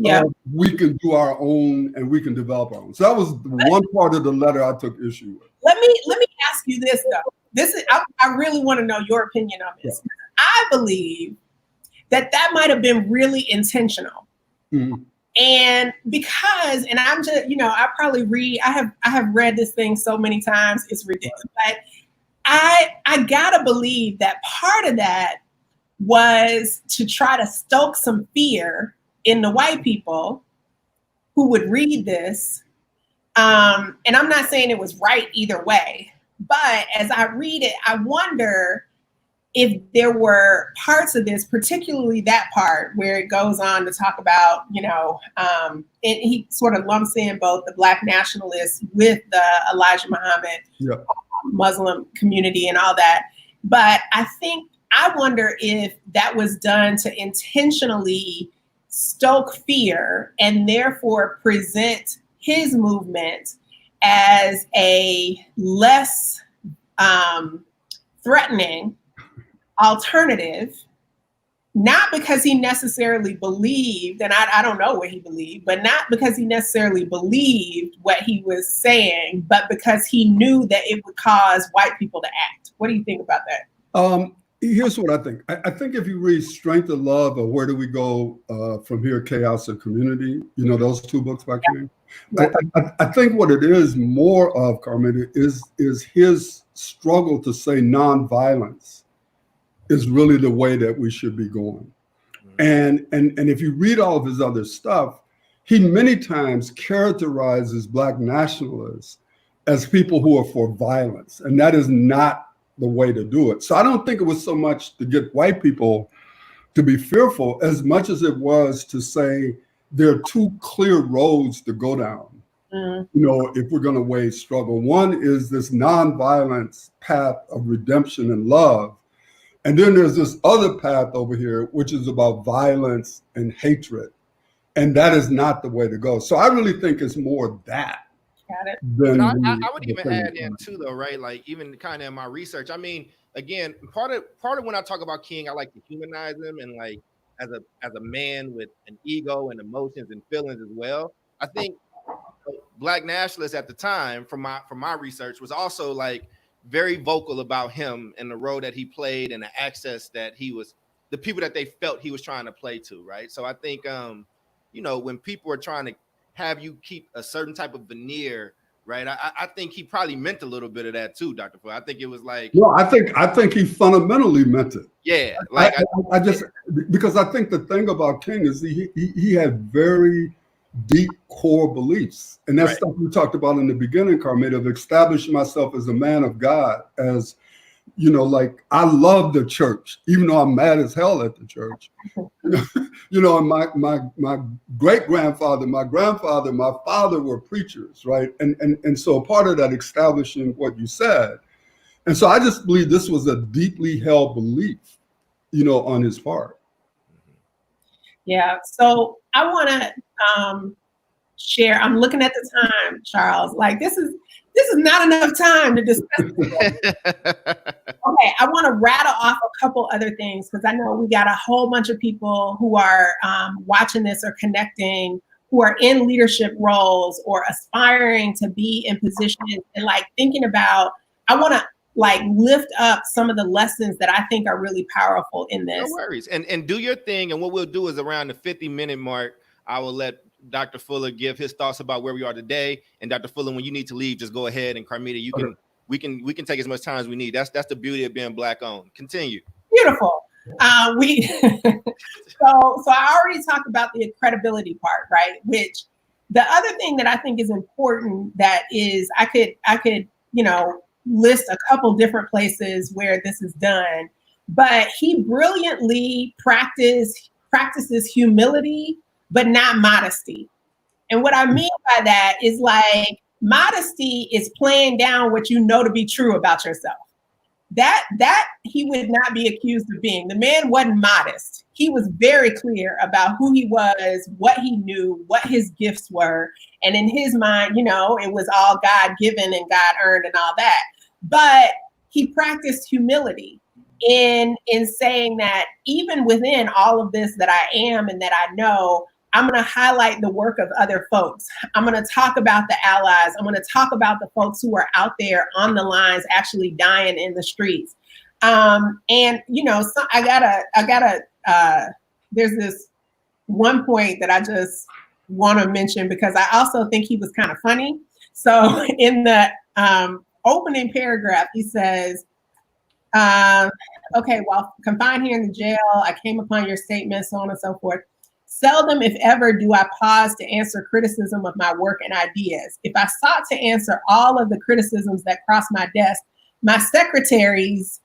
of we can do our own and we can develop our own. So that was one part of the letter I took issue with. Let me ask you this though. This is I really want to know your opinion on this. Yeah. I believe that might have been really intentional. Mm-hmm. And because, and I'm just, I have read this thing so many times, it's ridiculous. But I gotta believe that part of that was to try to stoke some fear in the white people who would read this. And I'm not saying it was right either way, but as I read it, I wonder if there were parts of this, particularly that part where it goes on to talk about, and he sort of lumps in both the Black nationalists with the Elijah Muhammad Muslim community and all that. But I wonder if that was done to intentionally stoke fear and therefore present his movement as a less threatening alternative, not because he necessarily believed, and I don't know what he believed, but not because he necessarily believed what he was saying, but because he knew that it would cause white people to act. What do you think about that? Here's what I think. I think if you read Strength of Love or Where Do We Go From Here, Chaos and Community, those two books by King. Yeah. I think what it is more of, Carmita, is his struggle to say nonviolence is really the way that we should be going. And if you read all of his other stuff, he many times characterizes Black nationalists as people who are for violence, and that is not the way to do it. So I don't think it was so much to get white people to be fearful as much as it was to say there are two clear roads to go down. If we're going to wage struggle. One is this nonviolence path of redemption and love. And then there's this other path over here, which is about violence and hatred. And that is not the way to go. So I really think it's more that. Got it. But I would even add in too, though, right? Like even kind of in my research, I mean, again, part of when I talk about King, I like to humanize him and like as a man with an ego and emotions and feelings as well. I think Black nationalists at the time, from my research, was also like very vocal about him and the role that he played and the access that he was the people that they felt he was trying to play to, right? So I think, you know, when people are trying to have you keep a certain type of veneer, right? I think he probably meant a little bit of that too, Dr. Fuller. I think it was like, no, I think he fundamentally meant it. Yeah, like I just, because I think the thing about King is he had very deep core beliefs, and that's stuff we talked about in the beginning, Carmita, of establishing myself as a man of God, as you know, like I love the church, even though I'm mad as hell at the church. You know, and my great grandfather, my grandfather, my father were preachers, right? And so part of that establishing what you said. And so I just believe this was a deeply held belief, you know, on his part. Yeah. So I want to share. I'm looking at the time, Charles. Like this is not enough time to discuss this. Okay, I want to rattle off a couple other things because I know we got a whole bunch of people who are watching this or connecting, who are in leadership roles or aspiring to be in positions and like thinking about, I want to like lift up some of the lessons that I think are really powerful in this. No worries. And do your thing. And what we'll do is around the 50-minute mark, I will let Dr. Fuller give his thoughts about where we are today. And Dr. Fuller, when you need to leave, just go ahead. And Carmita, you can we can take as much time as we need. That's the beauty of being Black owned. Continue. Beautiful. So I already talked about the credibility part, right? Which the other thing that I think is important that is I could you know list a couple different places where this is done, but he brilliantly practices humility, but not modesty. And what I mean by that is like modesty is playing down what you know to be true about yourself. That he would not be accused of being. The man wasn't modest. He was very clear about who he was, what he knew, what his gifts were. And in his mind, you know, it was all God given and God earned and all that. But he practiced humility in saying that even within all of this that I am and that I know, I'm going to highlight the work of other folks. I'm going to talk about the allies. I'm going to talk about the folks who are out there on the lines, actually dying in the streets. And, you know, so I gotta, there's this one point that I just want to mention because I also think he was kind of funny. So in the opening paragraph, he says, okay, while confined here in the jail, I came upon your statement, so on and so forth. Seldom, if ever, do I pause to answer criticism of my work and ideas. If I sought to answer all of the criticisms that cross my desk, my secretaries,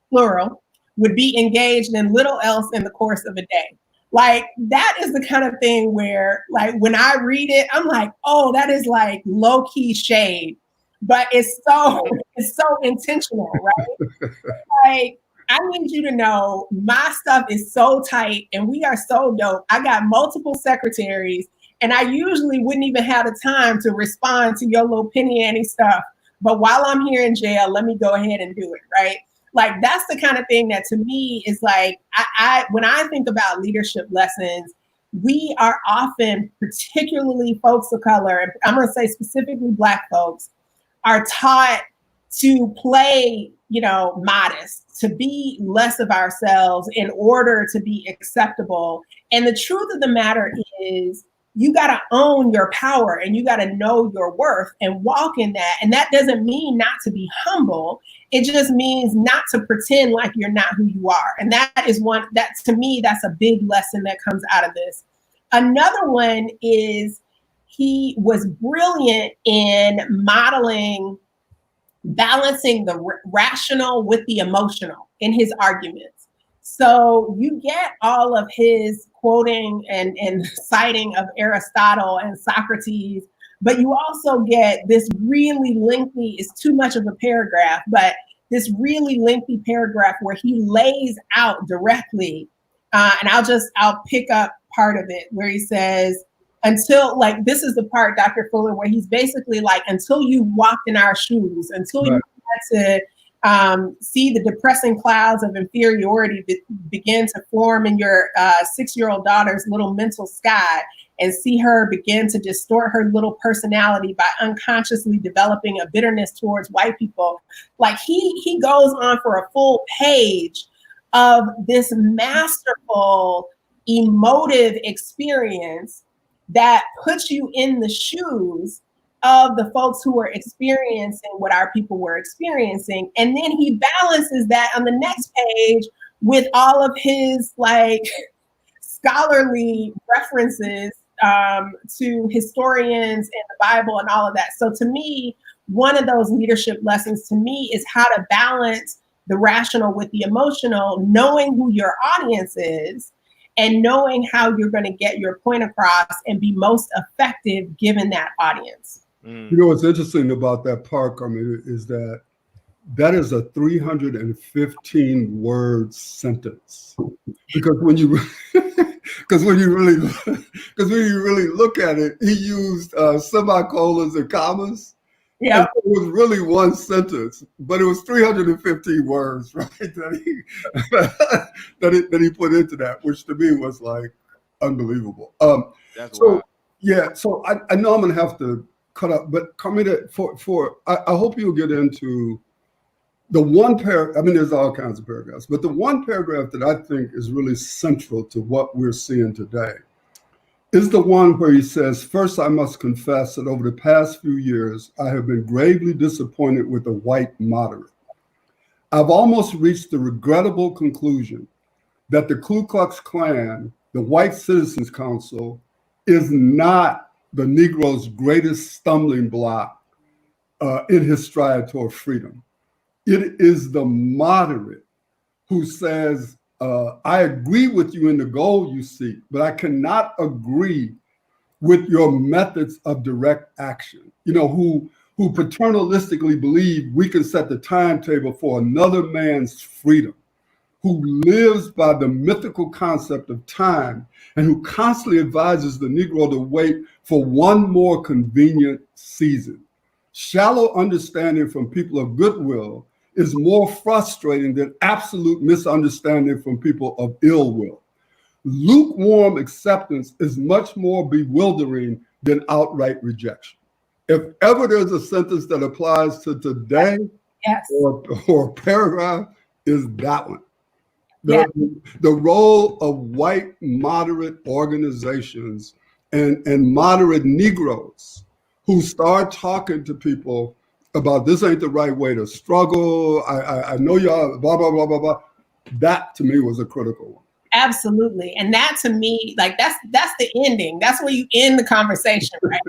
plural, would be engaged in little else in the course of a day. Like, that is the kind of thing where, like, when I read it, I'm like, oh, that is like low-key shade. But it's so intentional, right? Like, I need you to know my stuff is so tight and we are so dope. I got multiple secretaries and I usually wouldn't even have the time to respond to your little penny ante stuff. But while I'm here in jail, let me go ahead and do it, right? Like, that's the kind of thing that to me is like, when I think about leadership lessons, we are often, particularly folks of color, and I'm going to say specifically Black folks, are taught to play, you know, modest, to be less of ourselves in order to be acceptable. And the truth of the matter is you got to own your power and you got to know your worth and walk in that. And that doesn't mean not to be humble. It just means not to pretend like you're not who you are. And that is one that, to me, that's a big lesson that comes out of this. Another one is he was brilliant in modeling, balancing the rational with the emotional in his arguments. So you get all of his quoting and citing of Aristotle and Socrates, but you also get this really lengthy, it's too much of a paragraph, but this really lengthy paragraph where he lays out directly, and I'll pick up part of it where he says, until, like, this is the part, Dr. Fuller, where he's basically like, until you walked in our shoes, until you had to see the depressing clouds of inferiority begin to form in your 6-year-old daughter's little mental sky and see her begin to distort her little personality by unconsciously developing a bitterness towards white people. Like, he goes on for a full page of this masterful, emotive experience that puts you in the shoes of the folks who were experiencing what our people were experiencing. And then he balances that on the next page with all of his like scholarly references to historians and the Bible and all of that. So to me, one of those leadership lessons to me is how to balance the rational with the emotional, knowing who your audience is and knowing how you're going to get your point across and be most effective given that audience. You know, what's interesting about that part, Carmita, is that is a 315 word sentence. Because when you really look at it, he used semicolons and commas. Yeah, it was really one sentence, but it was 315 words, right? That he put into that, which to me was like unbelievable. That's wild. Yeah, so I know I'm gonna have to cut up, but Carmita, I hope you'll get into the one paragraph. I mean, there's all kinds of paragraphs, but the one paragraph that I think is really central to what we're seeing today is the one where he says, "First, I must confess that over the past few years, I have been gravely disappointed with the white moderate. I've almost reached the regrettable conclusion that the Ku Klux Klan, the White Citizens Council, is not the Negro's greatest stumbling block in his stride toward freedom. It is the moderate who says, I agree with you in the goal you seek, but I cannot agree with your methods of direct action. You know, who paternalistically believe we can set the timetable for another man's freedom, who lives by the mythical concept of time, and who constantly advises the Negro to wait for one more convenient season. Shallow understanding from people of goodwill is more frustrating than absolute misunderstanding from people of ill will. Lukewarm acceptance is much more bewildering than outright rejection." If ever there's a sentence that applies to today, yes, or a paragraph, is that one. The role of white moderate organizations and moderate Negroes who start talking to people about this ain't the right way to struggle. I know y'all, blah, blah, blah, blah, blah. That to me was a critical one. Absolutely. And that to me, like that's the ending. That's where you end the conversation, right?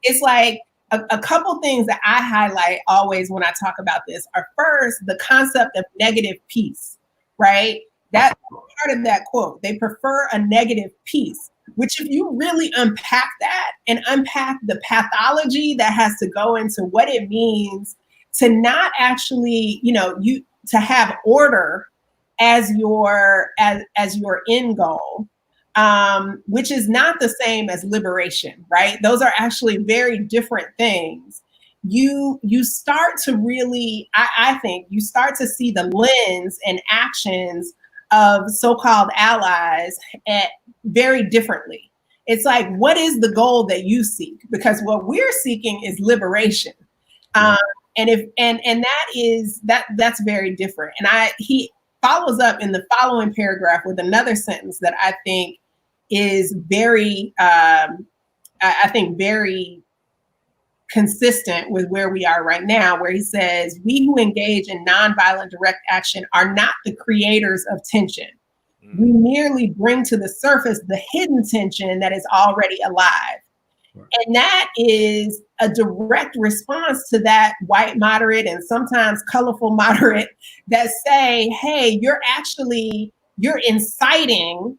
It's like a couple things that I highlight always when I talk about this are first, the concept of negative peace, right? That's part of that quote. They prefer a negative peace, which if you really unpack that and unpack the pathology that has to go into what it means to not actually, to have order as your end goal, which is not the same as liberation, right? Those are actually very different things. You start to really, I think, you start to see the lens and actions of so-called allies very differently. It's like, what is the goal that you seek? Because what we're seeking is liberation, and that's very different. And he follows up in the following paragraph with another sentence that I think is very, very consistent with where we are right now, where he says, "We who engage in nonviolent direct action are not the creators of tension. We merely bring to the surface the hidden tension that is already alive." Right. And that is a direct response to that white moderate and sometimes colorful moderate that say, hey, you're inciting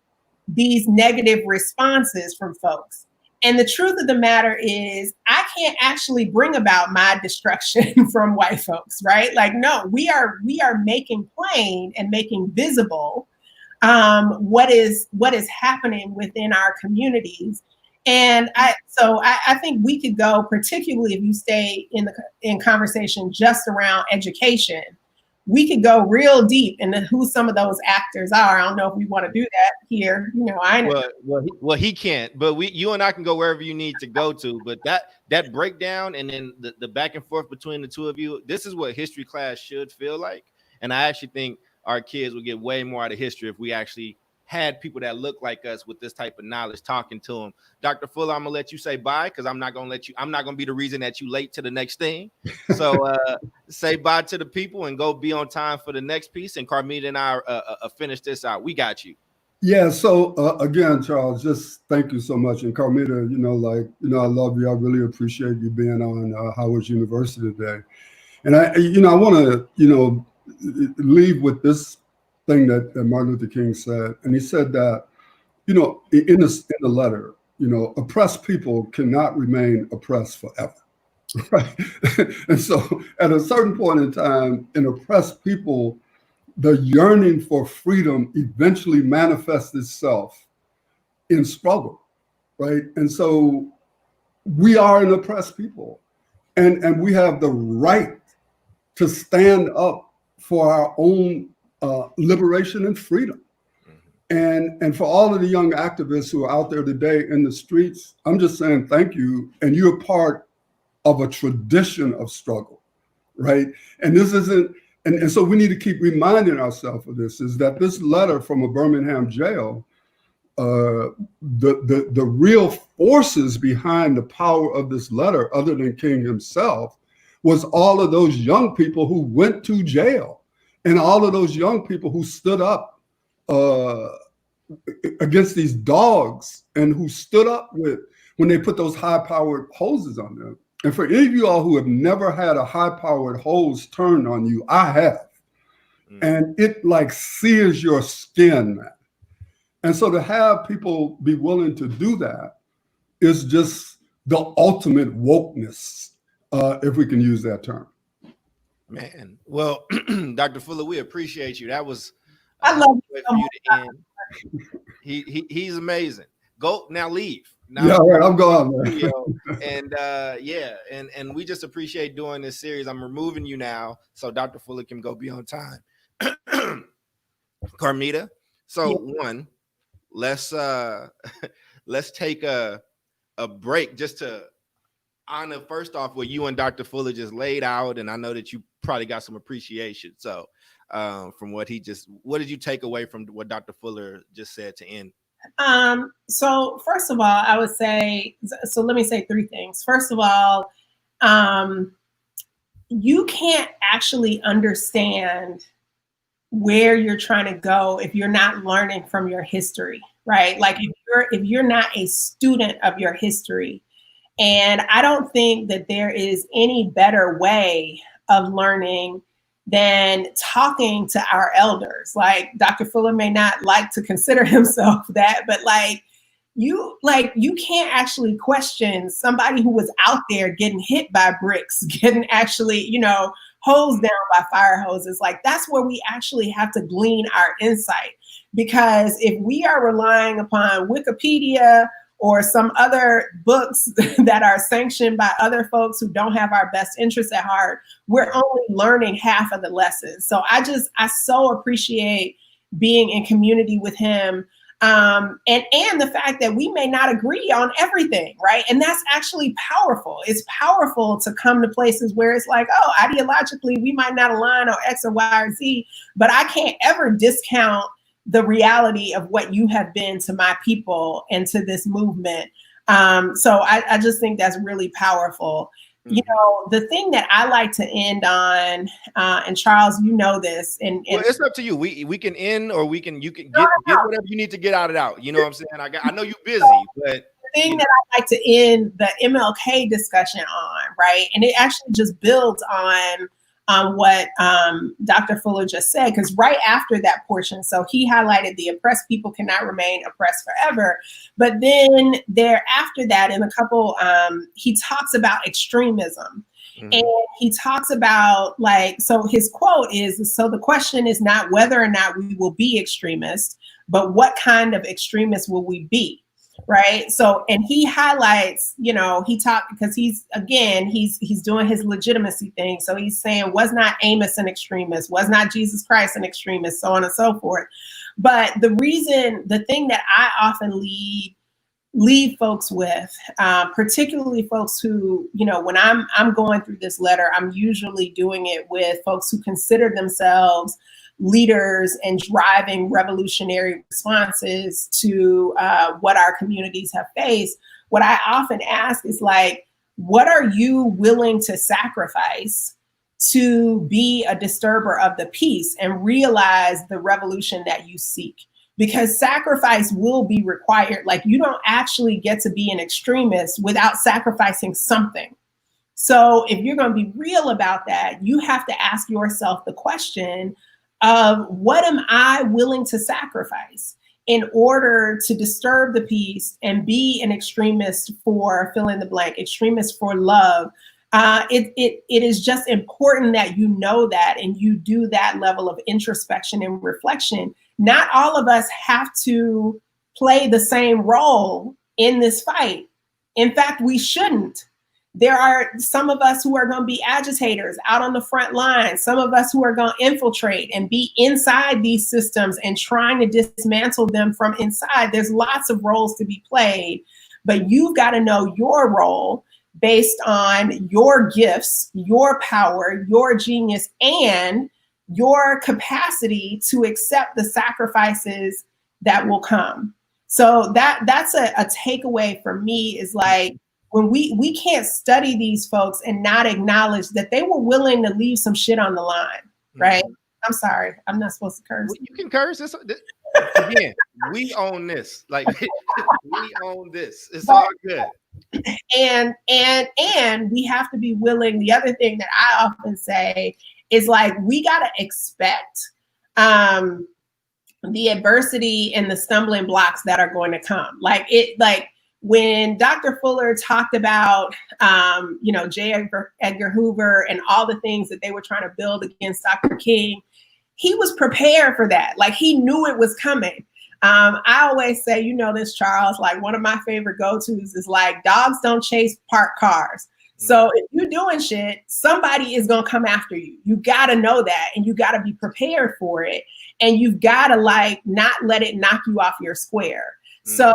these negative responses from folks. And the truth of the matter is, I can't actually bring about my destruction from white folks, right? Like, no, we are making plain and making visible what is happening within our communities. And I think we could go, particularly if you stay in conversation just around education, we could go real deep into who some of those actors are. I don't know if we want to do that here. I know. Well, he can't, but you and I can go wherever you need to go to. But that breakdown and then the back and forth between the two of you, this is what history class should feel like. And I actually think our kids would get way more out of history if we actually had people that look like us with this type of knowledge talking to them. Dr. Fuller, I'm gonna let you say bye because I'm not gonna be the reason that you late to the next thing. So say bye to the people and go be on time for the next piece. And Carmita and I finish this out. We got you. Yeah. So again, Charles, just thank you so much. And Carmita, I love you. I really appreciate you being on Howard University today. And I want to, leave with this thing that Martin Luther King said. And he said that, in the letter, oppressed people cannot remain oppressed forever. Right. And so at a certain point in time, in oppressed people, the yearning for freedom eventually manifests itself in struggle. Right. And so we are an oppressed people, and we have the right to stand up for our own liberation and freedom. And for all of the young activists who are out there today in the streets, I'm just saying thank you. And you're part of a tradition of struggle, right? And this isn't, and so we need to keep reminding ourselves of this, is that this letter from a Birmingham jail, the real forces behind the power of this letter, other than King himself, was all of those young people who went to jail and all of those young people who stood up against these dogs and who stood up when they put those high-powered hoses on them. And for any of you all who have never had a high-powered hose turned on you, I have. And it like sears your skin, man. And so to have people be willing to do that is just the ultimate wokeness, if we can use that term. Man, well, Dr. Fuller, we appreciate you. That was I love you. He's amazing. Go now, leave. Now, yeah, all right, I'm gone, man. And we just appreciate doing this series. I'm removing you now so Dr. Fuller can go be on time. Carmita, so one, let's take a break just to honor first off what you and Dr. Fuller just laid out, and I know that you probably got some appreciation. So from what did you take away from what Dr. Fuller just said to end? So first of all, I would say, so let me say three things. First of all, you can't actually understand where you're trying to go if you're not learning from your history, right? Like if you're not a student of your history. And I don't think that there is any better way of learning than talking to our elders. Like Dr. Fuller may not like to consider himself that, but you can't actually question somebody who was out there getting hit by bricks, getting actually, hosed down by fire hoses. Like that's where we actually have to glean our insight. Because if we are relying upon Wikipedia or some other books that are sanctioned by other folks who don't have our best interests at heart, we're only learning half of the lessons. So I so appreciate being in community with him. And the fact that we may not agree on everything, right? And that's actually powerful. It's powerful to come to places where it's like, oh, ideologically, we might not align on X or Y or Z, but I can't ever discount the reality of what you have been to my people and to this movement. So I just think that's really powerful. The thing that I like to end on, and Charles, this, and well, it's up to you. We can end, or you can get whatever you need to get out. You know what I'm saying? I know you're busy, but the thing that I like to end the MLK discussion on, right? And it actually just builds on what Dr. Fuller just said, because right after that portion, so he highlighted the oppressed people cannot remain oppressed forever. But then after that, in a couple, he talks about extremism. And he talks about so his quote is, so the question is not whether or not we will be extremists, but what kind of extremists will we be? Right. So, and he highlights, because he's doing his legitimacy thing. So he's saying, was not Amos an extremist? Was not Jesus Christ an extremist? So on and so forth. But the thing that I often leave folks with, particularly folks who, when I'm going through this letter, I'm usually doing it with folks who consider themselves leaders and driving revolutionary responses to what our communities have faced, what I often ask is like, what are you willing to sacrifice to be a disturber of the peace and realize the revolution that you seek? Because sacrifice will be required. Like, you don't actually get to be an extremist without sacrificing something. So if you're going to be real about that, you have to ask yourself the question of, what am I willing to sacrifice in order to disturb the peace and be an extremist for fill in the blank, extremist for love? It is just important that you know that and you do that level of introspection and reflection. Not all of us have to play the same role in this fight. In fact, we shouldn't. There are some of us who are going to be agitators out on the front line, some of us who are going to infiltrate and be inside these systems and trying to dismantle them from inside. There's lots of roles to be played, but you've got to know your role based on your gifts, your power, your genius, and your capacity to accept the sacrifices that will come. So that's a takeaway for me, is like, when we can't study these folks and not acknowledge that they were willing to leave some shit on the line, right? Mm-hmm. I'm sorry, I'm not supposed to curse. Well, you can curse. Again, we own this. Like, we own this. It's all good. And we have to be willing. The other thing that I often say is, like, we got to expect the adversity and the stumbling blocks that are going to come. Like when Dr. Fuller talked about, J. Edgar Hoover and all the things that they were trying to build against Dr. King, he was prepared for that. Like, he knew it was coming. I always say, this, Charles, like, one of my favorite go-tos is like, dogs don't chase parked cars. So if you're doing shit, somebody is going to come after you. You got to know that, and you got to be prepared for it. And you've got to, like, not let it knock you off your square. So,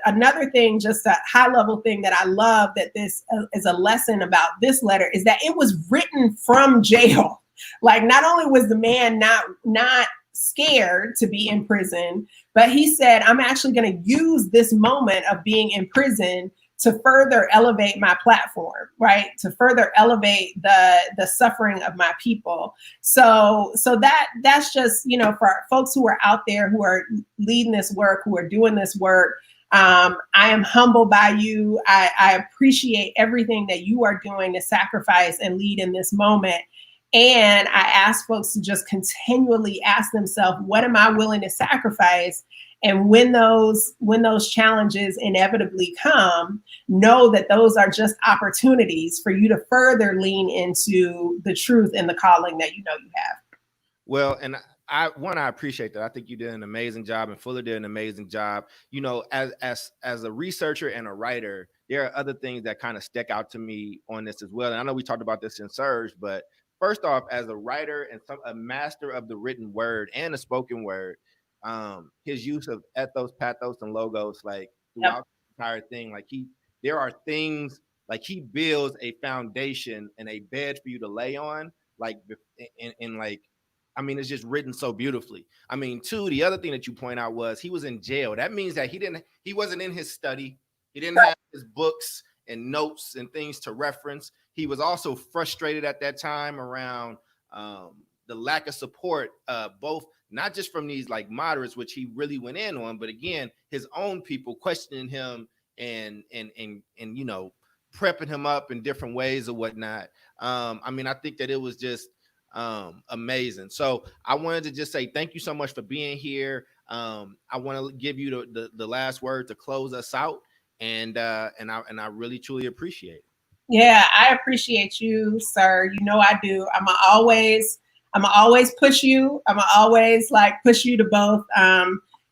another thing, just a high level thing that I love that this is a lesson about this letter, is that it was written from jail. Like, not only was the man not scared to be in prison, but he said, I'm actually going to use this moment of being in prison to further elevate my platform, right? To further elevate the suffering of my people. So that's just, for folks who are out there who are leading this work, who are doing this work, I am humbled by you. I appreciate everything that you are doing to sacrifice and lead in this moment. And I ask folks to just continually ask themselves, what am I willing to sacrifice? And when those challenges inevitably come, know that those are just opportunities for you to further lean into the truth and the calling that you have. Well, and I appreciate that. I think you did an amazing job, and Fuller did an amazing job. As a researcher and a writer, there are other things that kind of stick out to me on this as well. And I know we talked about this in Surge, but first off, as a writer and a master of the written word and the spoken word, his use of ethos, pathos, and logos, like, throughout the entire thing, like, there are things, like, he builds a foundation and a bed for you to lay on, like, and like, I mean, it's just written so beautifully. I mean, too, the other thing that you point out was he was in jail. That means that he wasn't in his study. He didn't have his books and notes and things to reference. He was also frustrated at that time around the lack of support, both not just from these, like, moderates, which he really went in on, but again, his own people questioning him and prepping him up in different ways or whatnot. I mean, I think that it was just amazing. So I wanted to just say thank you so much for being here. I want to give you the last word to close us out, and I really truly appreciate it. Yeah, I appreciate you, sir. I do. I'm always push you. I'm always, like, push you to both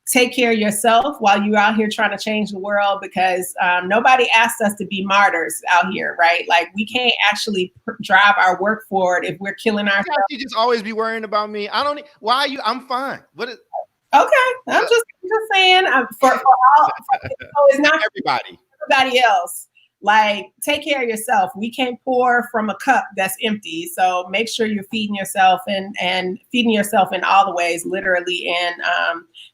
take care of yourself while you're out here trying to change the world, because nobody asked us to be martyrs out here, right? Like, we can't actually drive our work forward if we're killing ourselves. You just always be worrying about me. Why are you? I'm fine. What is? Okay, I'm just saying. For all, it's not everybody else. Like, take care of yourself. We can't pour from a cup that's empty. So make sure you're feeding yourself and feeding yourself in all the ways, literally and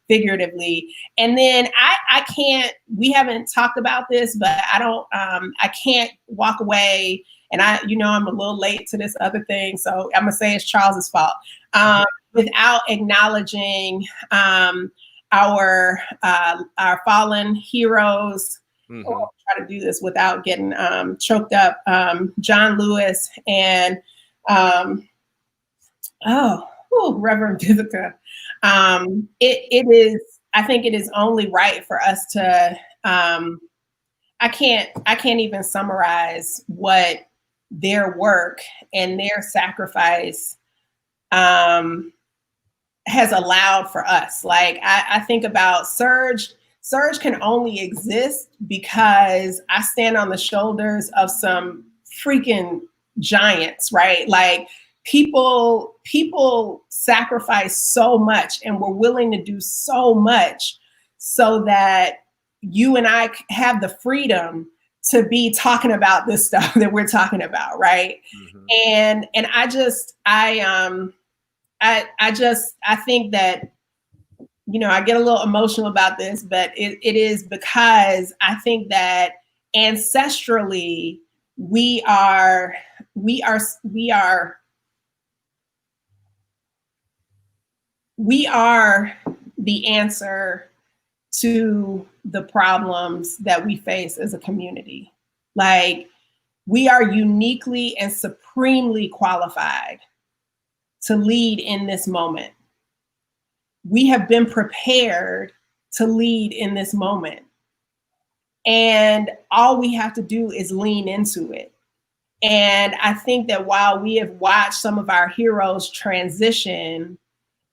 figuratively. And then I can't, we haven't talked about this, but I can't walk away. And I'm a little late to this other thing. So I'm gonna say it's Charles's fault. Without acknowledging our fallen heroes. Mm-hmm. I'll try to do this without getting choked up. John Lewis and Reverend Vivica. It is. I think it is only right for us to. I can't even summarize what their work and their sacrifice has allowed for us. Like I think about Surge. Surge can only exist because I stand on the shoulders of some freaking giants, right? Like people sacrifice so much and were willing to do so much so that you and I have the freedom to be talking about this stuff that we're talking about, right? Mm-hmm. And I think that, I get a little emotional about this, but it is because I think that ancestrally we are the answer to the problems that we face as a community. Like, we are uniquely and supremely qualified to lead in this moment. We have been prepared to lead in this moment. And all we have to do is lean into it. And I think that while we have watched some of our heroes transition,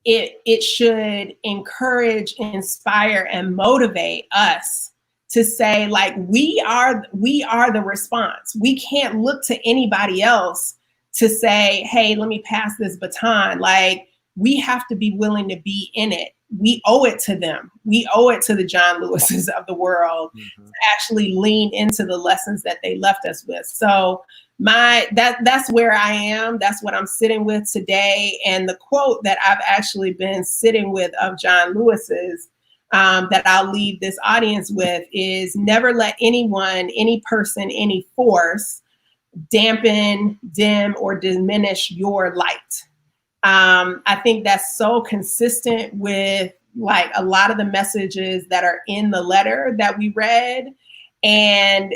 it should encourage, inspire, and motivate us to say, like, we are the response. We can't look to anybody else to say, hey, let me pass this baton. Like, we have to be willing to be in it. We owe it to them. We owe it to the John Lewises of the world to actually lean into the lessons that they left us with. So that's where I am. That's what I'm sitting with today. And the quote that I've actually been sitting with of John Lewis's that I'll leave this audience with is, never let anyone, any person, any force dampen, dim, or diminish your light. I think that's so consistent with like a lot of the messages that are in the letter that we read. And,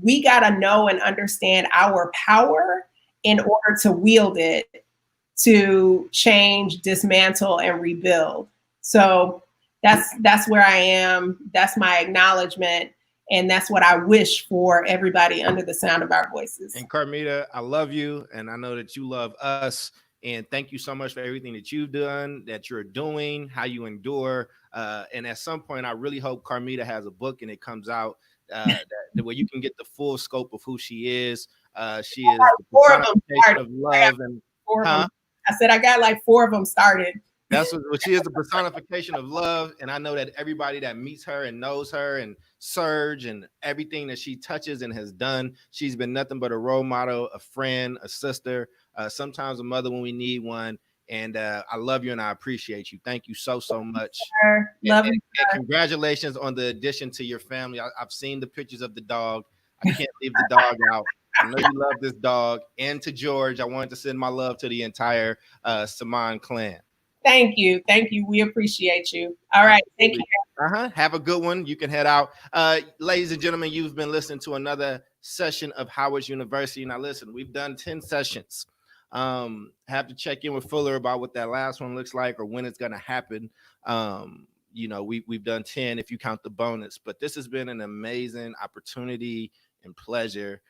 we got to know and understand our power in order to wield it to change, dismantle, and rebuild. So that's where I am. That's my acknowledgement. And that's what I wish for everybody under the sound of our voices. And Carmita, I love you. And I know that you love us. And thank you so much for everything that you've done, that you're doing, how you endure. And at some point, I really hope Carmita has a book and it comes out where you can get the full scope of who she is. She is the personification of love. And I said I got like 4 of them started. That's what she is, the personification of love. And I know that everybody that meets her and knows her and Surge and everything that she touches and has done, she's been nothing but a role model, a friend, a sister, sometimes a mother when we need one. And I love you and I appreciate you. Thank you so much. Love you. And congratulations on the addition to your family. I've seen the pictures of the dog. I can't leave the dog out. I know you love this dog. And to George, I wanted to send my love to the entire Semaan clan. Thank you. We appreciate you. All right. Thank you. Have a good one. You can head out. Ladies and gentlemen, you've been listening to another session of Howard University. Now, listen, we've done 10 sessions. Have to check in with Fuller about what that last one looks like or when it's going to happen. We've done 10 if you count the bonus. But this has been an amazing opportunity and pleasure.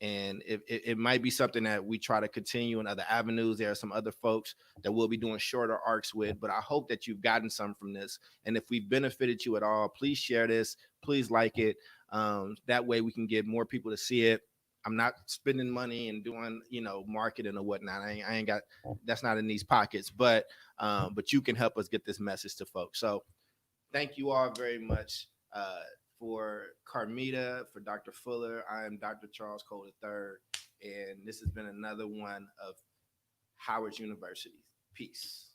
And it might be something that we try to continue in other avenues. There are some other folks that we'll be doing shorter arcs with, but I hope that you've gotten some from this. And if we've benefited you at all, please share this. Please like it. That way we can get more people to see it. I'm not spending money and doing, marketing or whatnot. I ain't got, that's not in these pockets, but you can help us get this message to folks. So thank you all very much For Carmita, for Dr. Fuller, I am Dr. Charles Cole III, and this has been another one of Howard University. Peace.